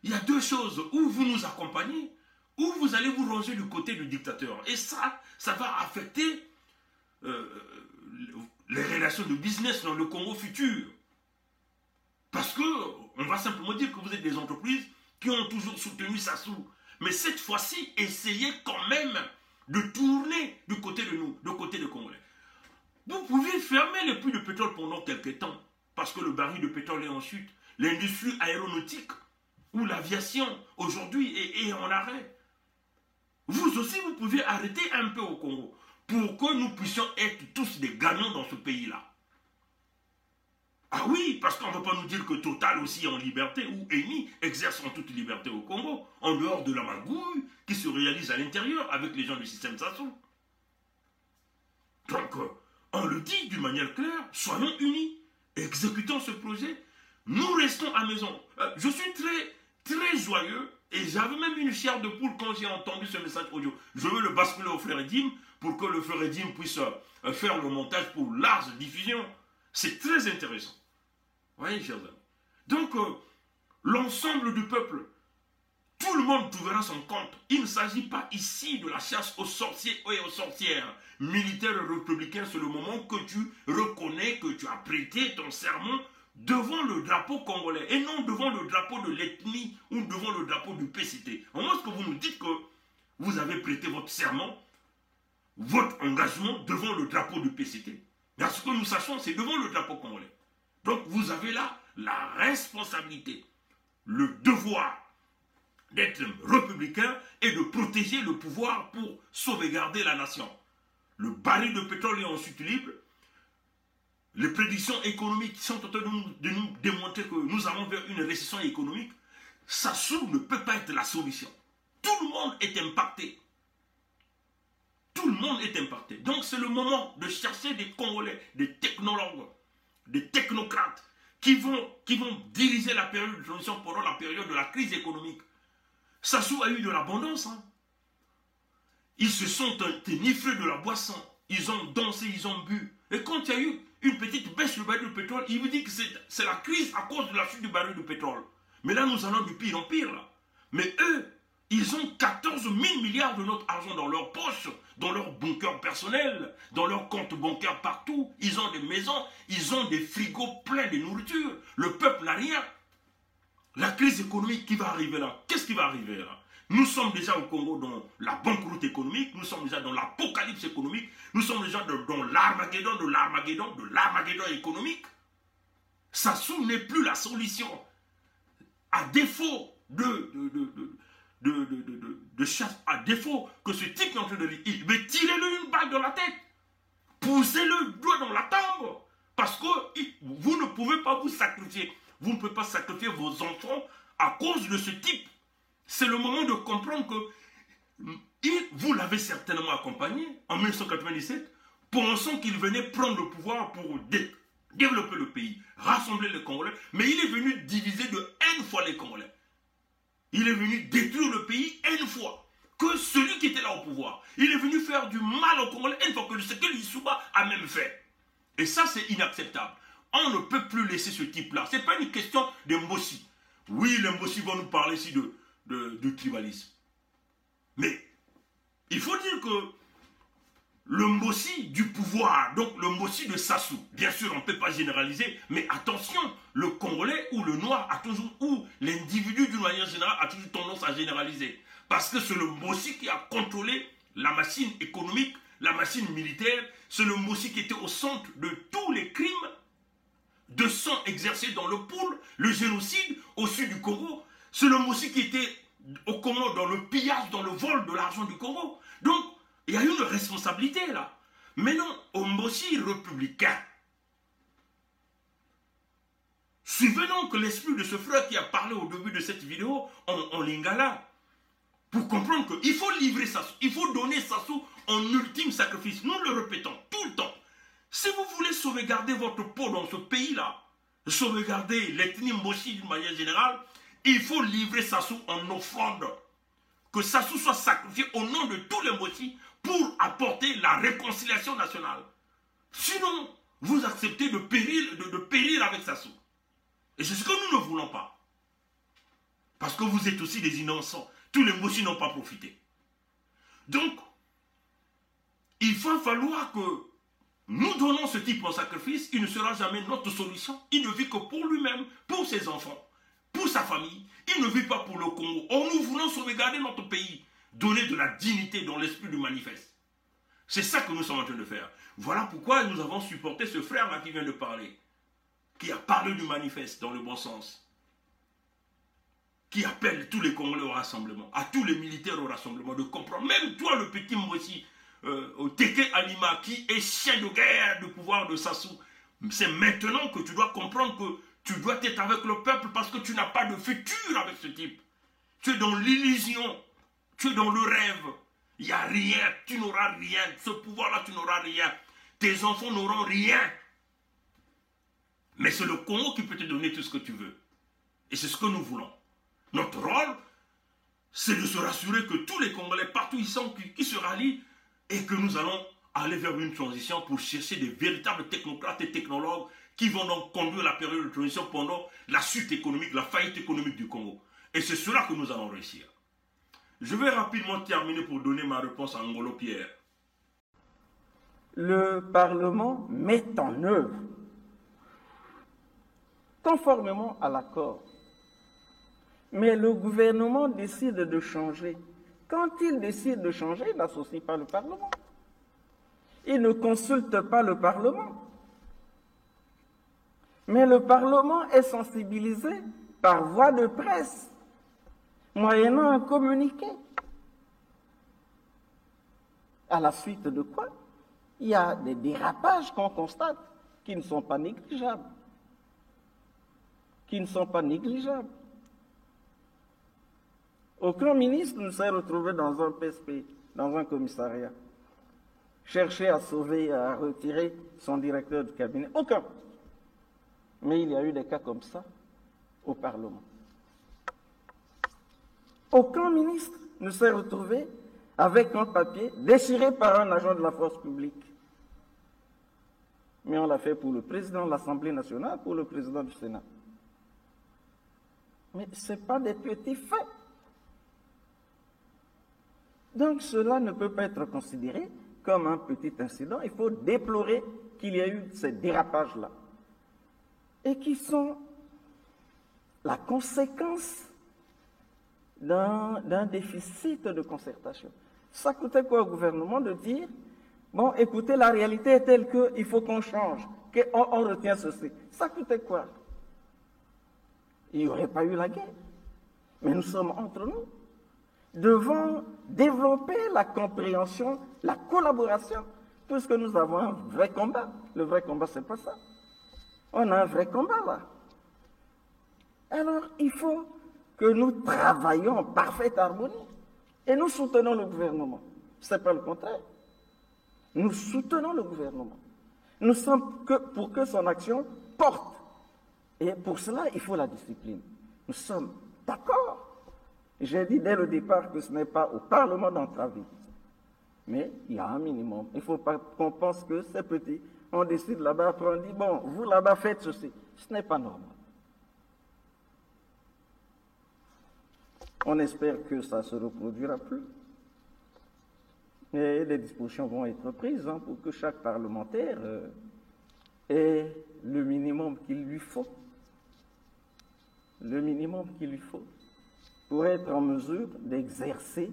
Speaker 1: il y a deux choses. Ou vous nous accompagnez, ou vous allez vous ranger du côté du dictateur. Et ça va affecter les relations de business dans le Congo futur. Parce que on va simplement dire que vous êtes des entreprises qui ont toujours soutenu Sassou. Mais cette fois-ci, essayez quand même de tourner du côté de nous, du côté des Congolais. Vous pouvez fermer les puits de pétrole pendant quelques temps, parce que le baril de pétrole est en chute. L'industrie aéronautique ou l'aviation, aujourd'hui, est en arrêt. Vous aussi, vous pouvez arrêter un peu au Congo, pour que nous puissions être tous des gagnants dans ce pays-là. Ah oui, parce qu'on ne va pas nous dire que Total aussi est en liberté, ou Eni exerce en toute liberté au Congo, en dehors de la magouille qui se réalise à l'intérieur avec les gens du système Sassou. Donc, on le dit d'une manière claire, soyons unis, exécutons ce projet, nous restons à maison. Je suis très, très joyeux, et j'avais même une chair de poule quand j'ai entendu ce message audio. Je veux le basculer au frère Edim, pour que le frère Edim puisse faire le montage pour large diffusion. C'est très intéressant. Vous voyez, chers amis. Donc, l'ensemble du peuple, tout le monde trouvera son compte. Il ne s'agit pas ici de la chasse aux sorciers et aux sorcières. Militaires et républicains, c'est le moment que tu reconnais que tu as prêté ton serment devant le drapeau congolais et non devant le drapeau de l'ethnie ou devant le drapeau du PCT. Au moins, ce que vous nous dites que vous avez prêté votre serment, votre engagement devant le drapeau du PCT. Mais à ce que nous sachons, c'est devant le drapeau congolais. Donc vous avez là la responsabilité, le devoir d'être républicain et de protéger le pouvoir pour sauvegarder la nation. Le baril de pétrole est en chute libre. Les prédictions économiques sont en train de nous démontrer que nous allons vers une récession économique. Sassou ne peut pas être la solution. Tout le monde est impacté. Tout le monde est impacté. Donc c'est le moment de chercher des Congolais, des technologues, des technocrates qui vont diriger la période de transition pendant la période de la crise économique. Sassou a eu de l'abondance. Hein. Ils se sont enivrés de la boisson. Ils ont dansé, ils ont bu. Et quand il y a eu une petite baisse du baril de pétrole, il vous dit que c'est la crise à cause de la chute du baril de pétrole. Mais là, nous allons du pire en pire. Là. Mais eux, ils ont 14 000 milliards de notre argent dans leur poche, dans leur bunker personnel, dans leurs comptes bancaires partout. Ils ont des maisons, ils ont des frigos pleins de nourriture. Le peuple n'a rien. La crise économique qui va arriver là, qu'est-ce qui va arriver là? Nous sommes déjà au Congo dans la banqueroute économique, nous sommes déjà dans l'apocalypse économique, nous sommes déjà dans l'armageddon de l'armageddon économique. Sassou n'est plus la solution. À défaut de chasse, à défaut que ce type est en train de dire, mais tirez-le une balle dans la tête, poussez-le doigt dans la tombe, parce que vous ne pouvez pas vous sacrifier. Vous ne pouvez pas sacrifier vos enfants à cause de ce type. C'est le moment de comprendre que vous l'avez certainement accompagné en 1997, pensant qu'il venait prendre le pouvoir pour développer le pays, rassembler les Congolais, mais il est venu diviser de N fois les Congolais. Il est venu détruire le pays N fois que celui qui était là au pouvoir. Il est venu faire du mal aux Congolais N fois que ce que l'Issouba a même fait. Et ça, c'est inacceptable. On ne peut plus laisser ce type-là. Ce n'est pas une question de Mbossi. Oui, les Mbossi vont nous parler ici de tribalisme. Mais il faut dire que le Mbossi du pouvoir, donc le Mbossi de Sassou, bien sûr, on ne peut pas généraliser, mais attention, le Congolais ou le Noir a toujours, ou l'individu d'une manière générale a toujours tendance à généraliser. Parce que c'est le Mbossi qui a contrôlé la machine économique, la machine militaire, c'est le Mbossi qui était au centre de tous les crimes de sang exercé dans le pôle, le génocide au sud du Congo. C'est l'homme aussi qui était au Congo dans le pillage, dans le vol de l'argent du Congo. Donc, il y a une responsabilité là. Mais non, Ombosi républicain. Suivez donc l'esprit de ce frère qui a parlé au début de cette vidéo en lingala. Pour comprendre qu'il faut livrer Sassou, il faut donner Sassou en ultime sacrifice. Nous le répétons tout le temps. Si vous voulez sauvegarder votre peau dans ce pays-là, sauvegarder l'ethnie Mbosi d'une manière générale, il faut livrer Sassou en offrande. Que Sassou soit sacrifié au nom de tous les Mbosi pour apporter la réconciliation nationale. Sinon, vous acceptez de périr avec Sassou. Et c'est ce que nous ne voulons pas. Parce que vous êtes aussi des innocents. Tous les Mbosi n'ont pas profité. Donc, il va falloir que nous donnons ce type de sacrifice. Il ne sera jamais notre solution. Il ne vit que pour lui-même, pour ses enfants, pour sa famille. Il ne vit pas pour le Congo. Or, nous voulons sauvegarder notre pays. Donner de la dignité dans l'esprit du manifeste. C'est ça que nous sommes en train de faire. Voilà pourquoi nous avons supporté ce frère-là qui vient de parler. Qui a parlé du manifeste dans le bon sens. Qui appelle tous les Congolais au rassemblement. À tous les militaires au rassemblement. De comprendre. Même toi, le petit Mbosi, au Teke Alima, qui est chien de guerre du pouvoir de Sassou. C'est maintenant que tu dois comprendre que tu dois être avec le peuple parce que tu n'as pas de futur avec ce type. Tu es dans l'illusion. Tu es dans le rêve. Il n'y a rien. Tu n'auras rien. Ce pouvoir-là, tu n'auras rien. Tes enfants n'auront rien. Mais c'est le Congo qui peut te donner tout ce que tu veux. Et c'est ce que nous voulons. Notre rôle, c'est de se rassurer que tous les Congolais, partout ils sont, qui se rallient, et que nous allons aller vers une transition pour chercher des véritables technocrates et technologues qui vont donc conduire la période de transition pendant la chute économique, la faillite économique du Congo. Et c'est cela que nous allons réussir. Je vais rapidement terminer pour donner ma réponse à Ngolo Pierre.
Speaker 3: Le Parlement met en œuvre, conformément à l'accord. Mais le gouvernement décide de changer. Quand il décide de changer, il n'associe pas le Parlement. Il ne consulte pas le Parlement. Mais le Parlement est sensibilisé par voie de presse, moyennant un communiqué. À la suite de quoi, il y a des dérapages qu'on constate qui ne sont pas négligeables. Aucun ministre ne s'est retrouvé dans un PSP, dans un commissariat, chercher à sauver, à retirer son directeur de cabinet. Aucun. Mais il y a eu des cas comme ça au Parlement. Aucun ministre ne s'est retrouvé avec un papier déchiré par un agent de la force publique. Mais on l'a fait pour le président de l'Assemblée nationale, pour le président du Sénat. Mais ce n'est pas des petits faits. Donc cela ne peut pas être considéré comme un petit incident. Il faut déplorer qu'il y ait eu ces dérapages-là. Et qui sont la conséquence d'un déficit de concertation. Ça coûtait quoi au gouvernement de dire, bon, écoutez, la réalité est telle qu'il faut qu'on change, qu'on retient ceci. Ça coûtait quoi? Il n'y aurait pas eu la guerre. Mais nous sommes entre nous. Devons développer la compréhension, la collaboration, puisque nous avons un vrai combat. Le vrai combat, c'est pas ça. On a un vrai combat là. Alors, il faut que nous travaillions en parfaite harmonie. Et nous soutenons le gouvernement. Ce n'est pas le contraire. Nous soutenons le gouvernement. Nous sommes que pour que son action porte. Et pour cela, il faut la discipline. Nous sommes d'accord. J'ai dit dès le départ que ce n'est pas au Parlement d'entraver. Mais il y a un minimum. Il ne faut pas qu'on pense que c'est petit. On décide là-bas, après on dit, bon, vous là-bas faites ceci. Ce n'est pas normal. On espère que ça ne se reproduira plus. Et des dispositions vont être prises pour que chaque parlementaire ait le minimum qu'il lui faut. Le minimum qu'il lui faut pour être en mesure d'exercer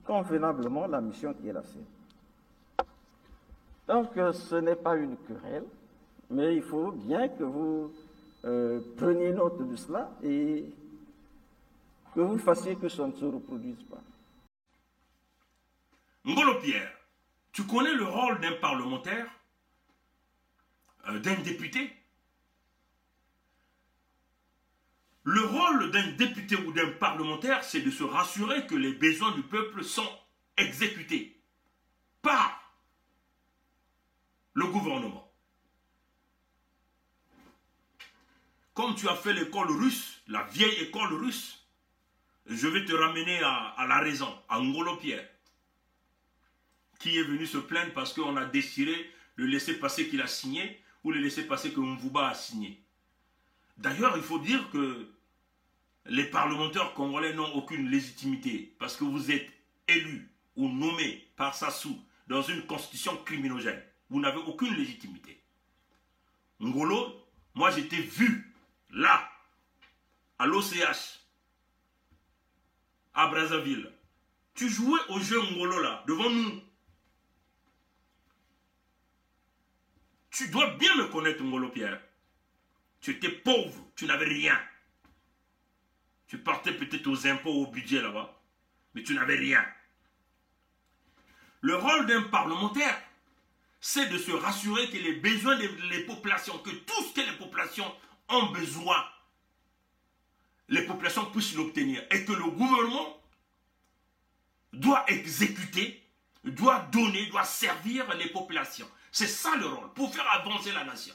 Speaker 3: convenablement la mission qui est la sienne. Donc, ce n'est pas une querelle, Mais il faut bien que vous preniez note de cela et que vous fassiez que ça ne se reproduise pas.
Speaker 1: Ngolo Pierre, tu connais le rôle d'un parlementaire, d'un député? Le rôle d'un député ou d'un parlementaire, c'est de se rassurer que les besoins du peuple sont exécutés par le gouvernement. Comme tu as fait l'école russe, la vieille école russe, je vais te ramener à la raison, à Ngolo Pierre, qui est venu se plaindre parce qu'on a déchiré le laissez-passer qu'il a signé ou le laissez-passer que Mvouba a signé. D'ailleurs, il faut dire que les parlementaires congolais n'ont aucune légitimité parce que vous êtes élus ou nommés par Sassou dans une constitution criminogène. Vous n'avez aucune légitimité. Ngolo, moi j'ai été vu là, à l'OCH, à Brazzaville. Tu jouais au jeu Ngolo là, devant nous. Tu dois bien me connaître, Ngolo Pierre. Tu étais pauvre, tu n'avais rien. Tu partais peut-être aux impôts, au budget là-bas, mais tu n'avais rien. Le rôle d'un parlementaire, c'est de se rassurer que les besoins des populations, que tout ce que les populations ont besoin, les populations puissent l'obtenir. Et que le gouvernement doit exécuter, doit donner, doit servir les populations. C'est ça le rôle, pour faire avancer la nation.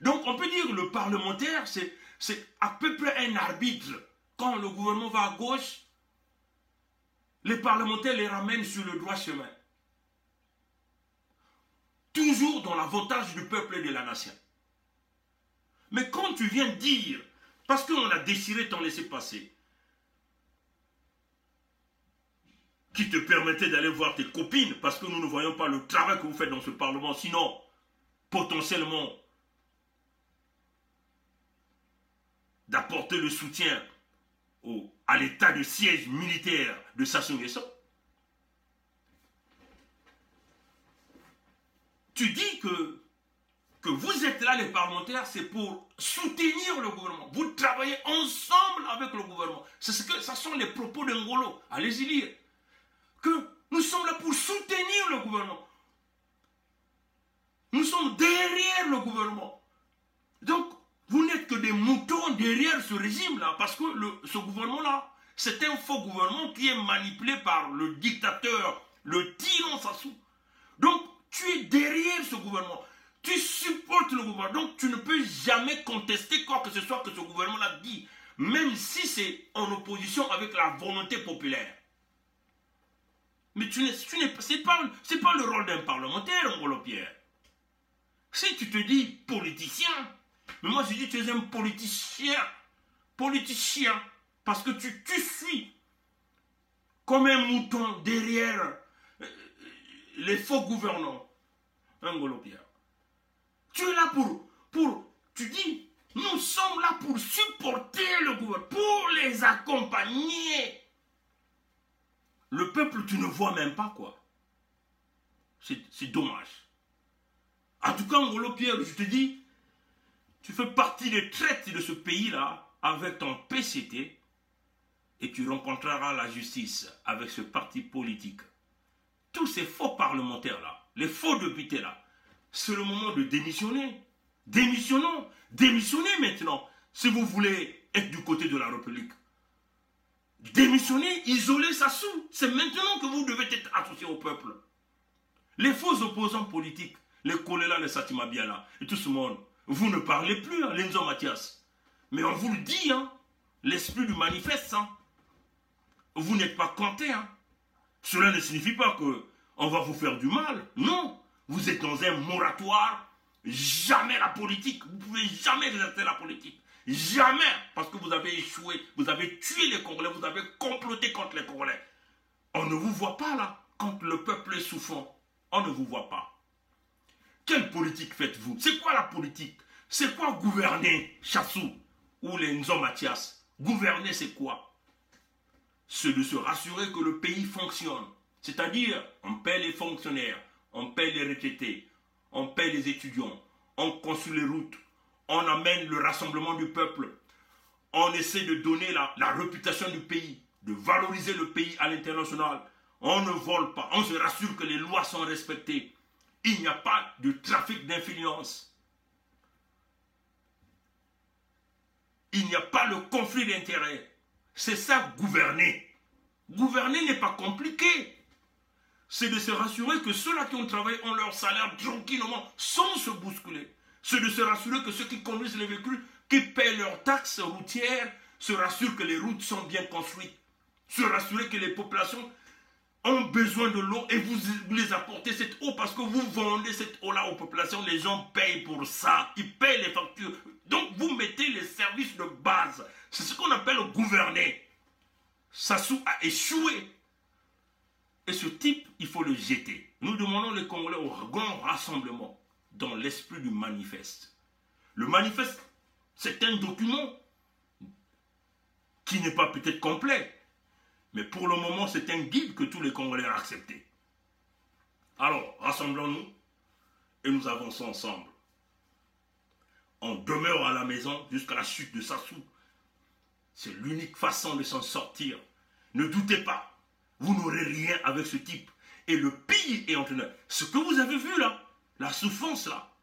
Speaker 1: Donc on peut dire que le parlementaire, c'est à peu près un arbitre. Quand le gouvernement va à gauche, les parlementaires les ramènent sur le droit chemin. Toujours dans l'avantage du peuple et de la nation. Mais quand tu viens dire, parce qu'on a déchiré ton laissez-passer, qui te permettait d'aller voir tes copines, parce que nous ne voyons pas le travail que vous faites dans ce Parlement, sinon, potentiellement, d'apporter le soutien à l'état de siège militaire de Sassou Nguesso. Tu dis que vous êtes là, les parlementaires, c'est pour soutenir le gouvernement. Vous travaillez ensemble avec le gouvernement. Ça sont les propos de Ngolo. Allez-y lire. Que nous sommes là pour soutenir le gouvernement. Nous sommes derrière le gouvernement. Donc, vous n'êtes que des moutons derrière ce régime-là, parce que ce gouvernement-là, c'est un faux gouvernement qui est manipulé par le dictateur, le tyran Sassou. Donc, tu es derrière ce gouvernement. Tu supportes le gouvernement. Donc, tu ne peux jamais contester quoi que ce soit que ce gouvernement-là dit, même si c'est en opposition avec la volonté populaire. Mais c'est pas le rôle d'un parlementaire, Ngolo Pierre. Si tu te dis politicien, mais moi je dis tu es un politicien, parce que tu suis comme un mouton derrière les faux gouvernants, Ngolo Pierre. Tu es là tu dis, nous sommes là pour supporter le gouvernement, pour les accompagner. Le peuple, tu ne vois même pas, quoi. C'est dommage. En tout cas, Ngolo Pierre, je te dis, tu fais partie des traites de ce pays-là avec ton PCT et tu rencontreras la justice avec ce parti politique. Tous ces faux parlementaires-là, les faux députés-là, c'est le moment de démissionner. Démissionnons. Démissionnez maintenant si vous voulez être du côté de la République. Démissionnez, isolez Sassou. C'est maintenant que vous devez être associé au peuple. Les faux opposants politiques, les Kolela, les Satima Biala et tout ce monde, vous ne parlez plus, hein, Lenzo Mathias. Mais on vous le dit, hein, l'esprit du manifeste, hein. Vous n'êtes pas compté, hein. Cela ne signifie pas qu'on va vous faire du mal. Non, vous êtes dans un moratoire. Jamais la politique. Vous ne pouvez jamais exercer la politique. Jamais. Parce que vous avez échoué. Vous avez tué les Congolais. Vous avez comploté contre les Congolais. On ne vous voit pas là. Quand le peuple est souffrant, on ne vous voit pas. Quelle politique faites-vous? C'est quoi la politique? C'est quoi gouverner, Chassou ou les Nzo Mathias? Gouverner, c'est quoi? C'est de se rassurer que le pays fonctionne. C'est-à-dire, on paie les fonctionnaires, on paie les retraités, on paie les étudiants, on construit les routes, on amène le rassemblement du peuple, on essaie de donner la réputation du pays, de valoriser le pays à l'international. On ne vole pas, on se rassure que les lois sont respectées. Il n'y a pas de trafic d'influence. Il n'y a pas le conflit d'intérêts. C'est ça, gouverner. Gouverner n'est pas compliqué. C'est de se rassurer que ceux-là qui ont travaillé ont leur salaire tranquillement, sans se bousculer. C'est de se rassurer que ceux qui conduisent les véhicules, qui paient leurs taxes routières, se rassurent que les routes sont bien construites. Se rassurer que les populations ont besoin de l'eau et vous les apportez cette eau parce que vous vendez cette eau-là aux populations. Les gens payent pour ça. Ils payent les factures. Donc vous mettez les services de base. C'est ce qu'on appelle gouverner. Sassou a échoué. Et ce type, il faut le jeter. Nous demandons les Congolais au grand rassemblement dans l'esprit du manifeste. Le manifeste, c'est un document qui n'est pas peut-être complet. Mais pour le moment, c'est un guide que tous les Congolais ont accepté. Alors, rassemblons-nous et nous avançons ensemble. On demeure à la maison jusqu'à la chute de Sassou. C'est l'unique façon de s'en sortir. Ne doutez pas, vous n'aurez rien avec ce type. Et le pire est en train de... Ce que vous avez vu là, la souffrance là,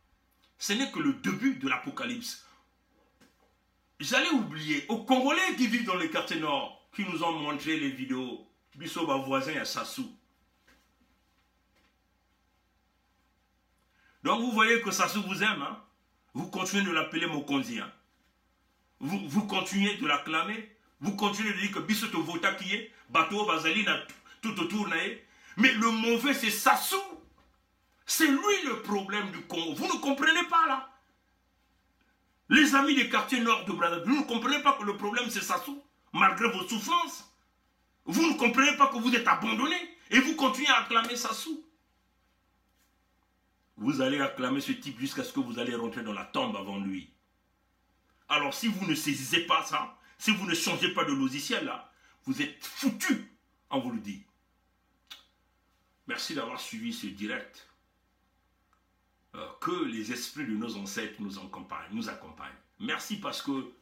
Speaker 1: ce n'est que le début de l'apocalypse. J'allais oublier, aux Congolais qui vivent dans les quartiers nord, qui nous ont montré les vidéos, Bissoba voisin à Sassou. Donc vous voyez que Sassou vous aime, hein? Vous continuez de l'appeler Mokonzi, hein? Vous continuez de l'acclamer, vous continuez de dire que Bissoto Vota qui est, Bateau Bazali tout autour, mais le mauvais c'est Sassou. C'est lui le problème du Congo. Vous ne comprenez pas là? Les amis des quartiers nord de Brazzaville, vous ne comprenez pas que le problème c'est Sassou? Malgré vos souffrances, vous ne comprenez pas que vous êtes abandonné et vous continuez à acclamer Sassou. Vous allez acclamer ce type jusqu'à ce que vous allez rentrer dans la tombe avant lui. Alors si vous ne saisissez pas ça, si vous ne changez pas de logiciel là, vous êtes foutus, on vous le dit. Merci d'avoir suivi ce direct. Que les esprits de nos ancêtres nous accompagnent. Merci parce que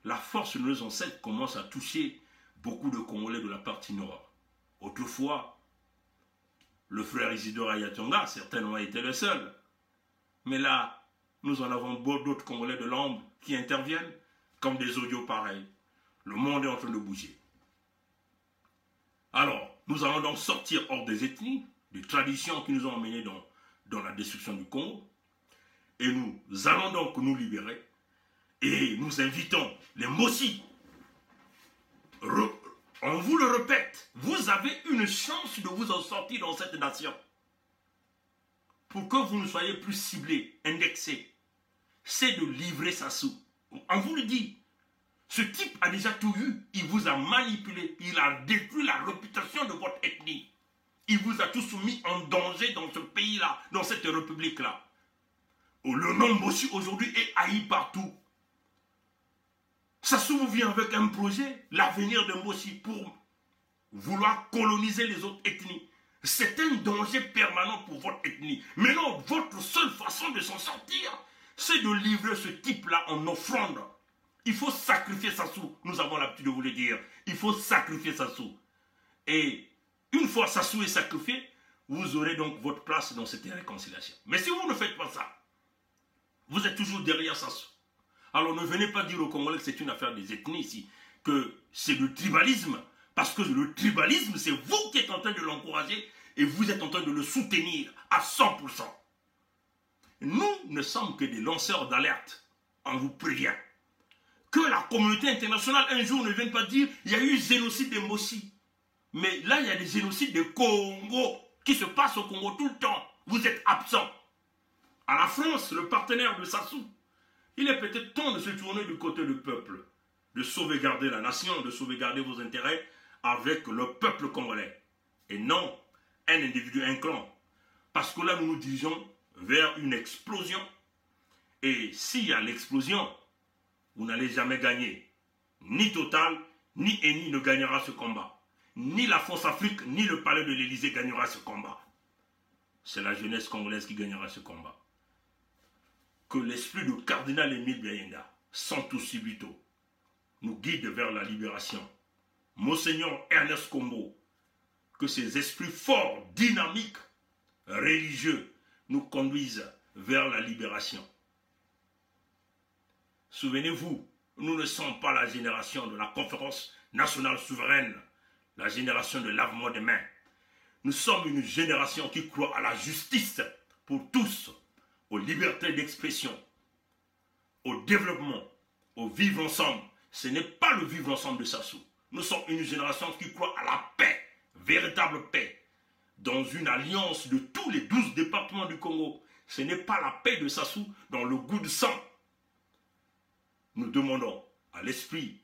Speaker 1: la force de nos ancêtres commence à toucher beaucoup de Congolais de la partie nord. Autrefois, le frère Isidore Ayatonga, certainement, était le seul. Mais là, nous en avons d'autres Congolais de l'ombre qui interviennent, comme des audios pareils. Le monde est en train de bouger. Alors, nous allons donc sortir hors des ethnies, des traditions qui nous ont emmenés dans la destruction du Congo. Et nous allons donc nous libérer. Et nous invitons les Mossi. On vous le répète, vous avez une chance de vous en sortir dans cette nation. Pour que vous ne soyez plus ciblés, indexés. C'est de livrer Sassou. On vous le dit. Ce type a déjà tout eu. Il vous a manipulé. Il a détruit la réputation de votre ethnie. Il vous a tous mis en danger dans ce pays-là, dans cette république-là. Le nom Mossi aujourd'hui est haï partout. Sassou vous vient avec un projet, l'avenir de Mossi, pour vouloir coloniser les autres ethnies. C'est un danger permanent pour votre ethnie. Mais non, votre seule façon de s'en sortir, c'est de livrer ce type-là en offrande. Il faut sacrifier Sassou. Nous avons l'habitude de vous le dire. Il faut sacrifier Sassou. Et une fois Sassou est sacrifié, vous aurez donc votre place dans cette réconciliation. Mais si vous ne faites pas ça, vous êtes toujours derrière Sassou. Alors ne venez pas dire aux Congolais que c'est une affaire des ethnies ici, que c'est le tribalisme. Parce que le tribalisme, c'est vous qui êtes en train de l'encourager et vous êtes en train de le soutenir à 100%. Nous ne sommes que des lanceurs d'alerte. On vous prévient. Que la communauté internationale un jour ne vienne pas dire il y a eu génocide des Mossi. Mais là, il y a des génocides des Congo qui se passent au Congo tout le temps. Vous êtes absents. À la France, le partenaire de Sassou, il est peut-être temps de se tourner du côté du peuple, de sauvegarder la nation, de sauvegarder vos intérêts avec le peuple congolais. Et non un individu, un clan. Parce que là, nous nous dirigeons vers une explosion. Et s'il y a l'explosion, vous n'allez jamais gagner. Ni Total, ni Eni ne gagnera ce combat. Ni la Force Afrique, ni le palais de l'Élysée gagnera ce combat. C'est la jeunesse congolaise qui gagnera ce combat. que l'esprit du cardinal Émile Biayenga, Santo Subito, nous guide vers la libération. Monseigneur Ernest Kombo, que ces esprits forts, dynamiques, religieux, nous conduisent vers la libération. Souvenez-vous, nous ne sommes pas la génération de la conférence nationale souveraine, la génération de lavement des mains. Nous sommes une génération qui croit à la justice pour tous, aux libertés d'expression, au développement, au vivre ensemble. Ce n'est pas le vivre ensemble de Sassou. Nous sommes une génération qui croit à la paix, véritable paix, dans une alliance de tous les 12 départements du Congo. Ce n'est pas la paix de Sassou dans le goût de sang. Nous demandons à l'esprit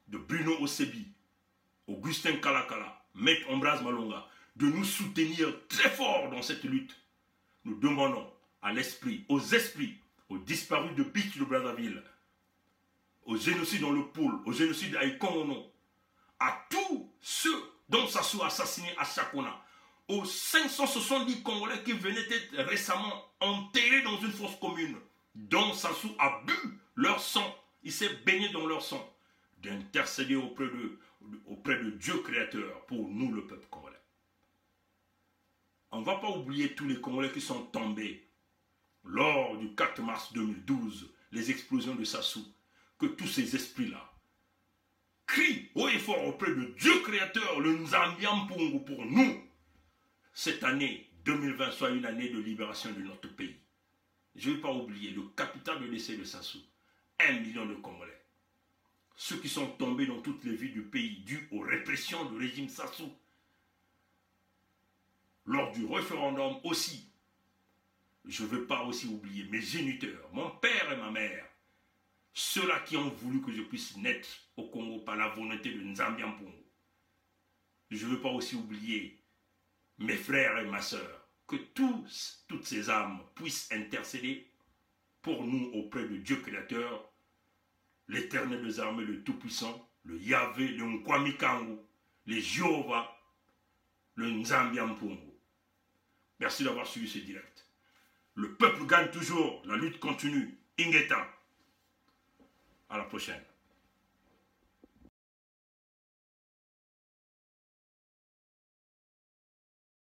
Speaker 1: de Bruno Osebi, Augustin Kalakala, Maître Ambroise Malonga, de nous soutenir très fort dans cette lutte. Nous demandons à l'esprit, aux esprits, aux disparus de Beach de Brazzaville, au génocide dans le pôle, au génocide à Ikongono, à tous ceux dont Sassou a assassiné à Chakona, aux 570 Congolais qui venaient d'être récemment enterrés dans une fosse commune, dont Sassou a bu leur sang, il s'est baigné dans leur sang, d'intercéder auprès de Dieu créateur pour nous, le peuple congolais. On ne va pas oublier tous les Congolais qui sont tombés lors du 4 mars 2012, les explosions de Sassou, que tous ces esprits-là crient haut et fort auprès de Dieu créateur, le Nzambiampungu, pour nous, cette année 2020 soit une année de libération de notre pays. Je ne vais pas oublier le capital de décès de Sassou, 1 million de Congolais. Ceux qui sont tombés dans toutes les villes du pays dues aux répressions du régime Sassou. Lors du référendum aussi, je ne veux pas aussi oublier mes géniteurs, mon père et ma mère, ceux-là qui ont voulu que je puisse naître au Congo par la volonté de Nzambiampungu. Je ne veux pas aussi oublier mes frères et ma sœur, que toutes ces âmes puissent intercéder pour nous auprès de Dieu créateur, l'Éternel des armées, le Tout-Puissant, le Yahvé, le Nkwamikangu, le Jéhovah, le Nzambiampungu. Merci d'avoir suivi ce direct. Le peuple gagne toujours, la lutte continue. Ingeta. À la prochaine.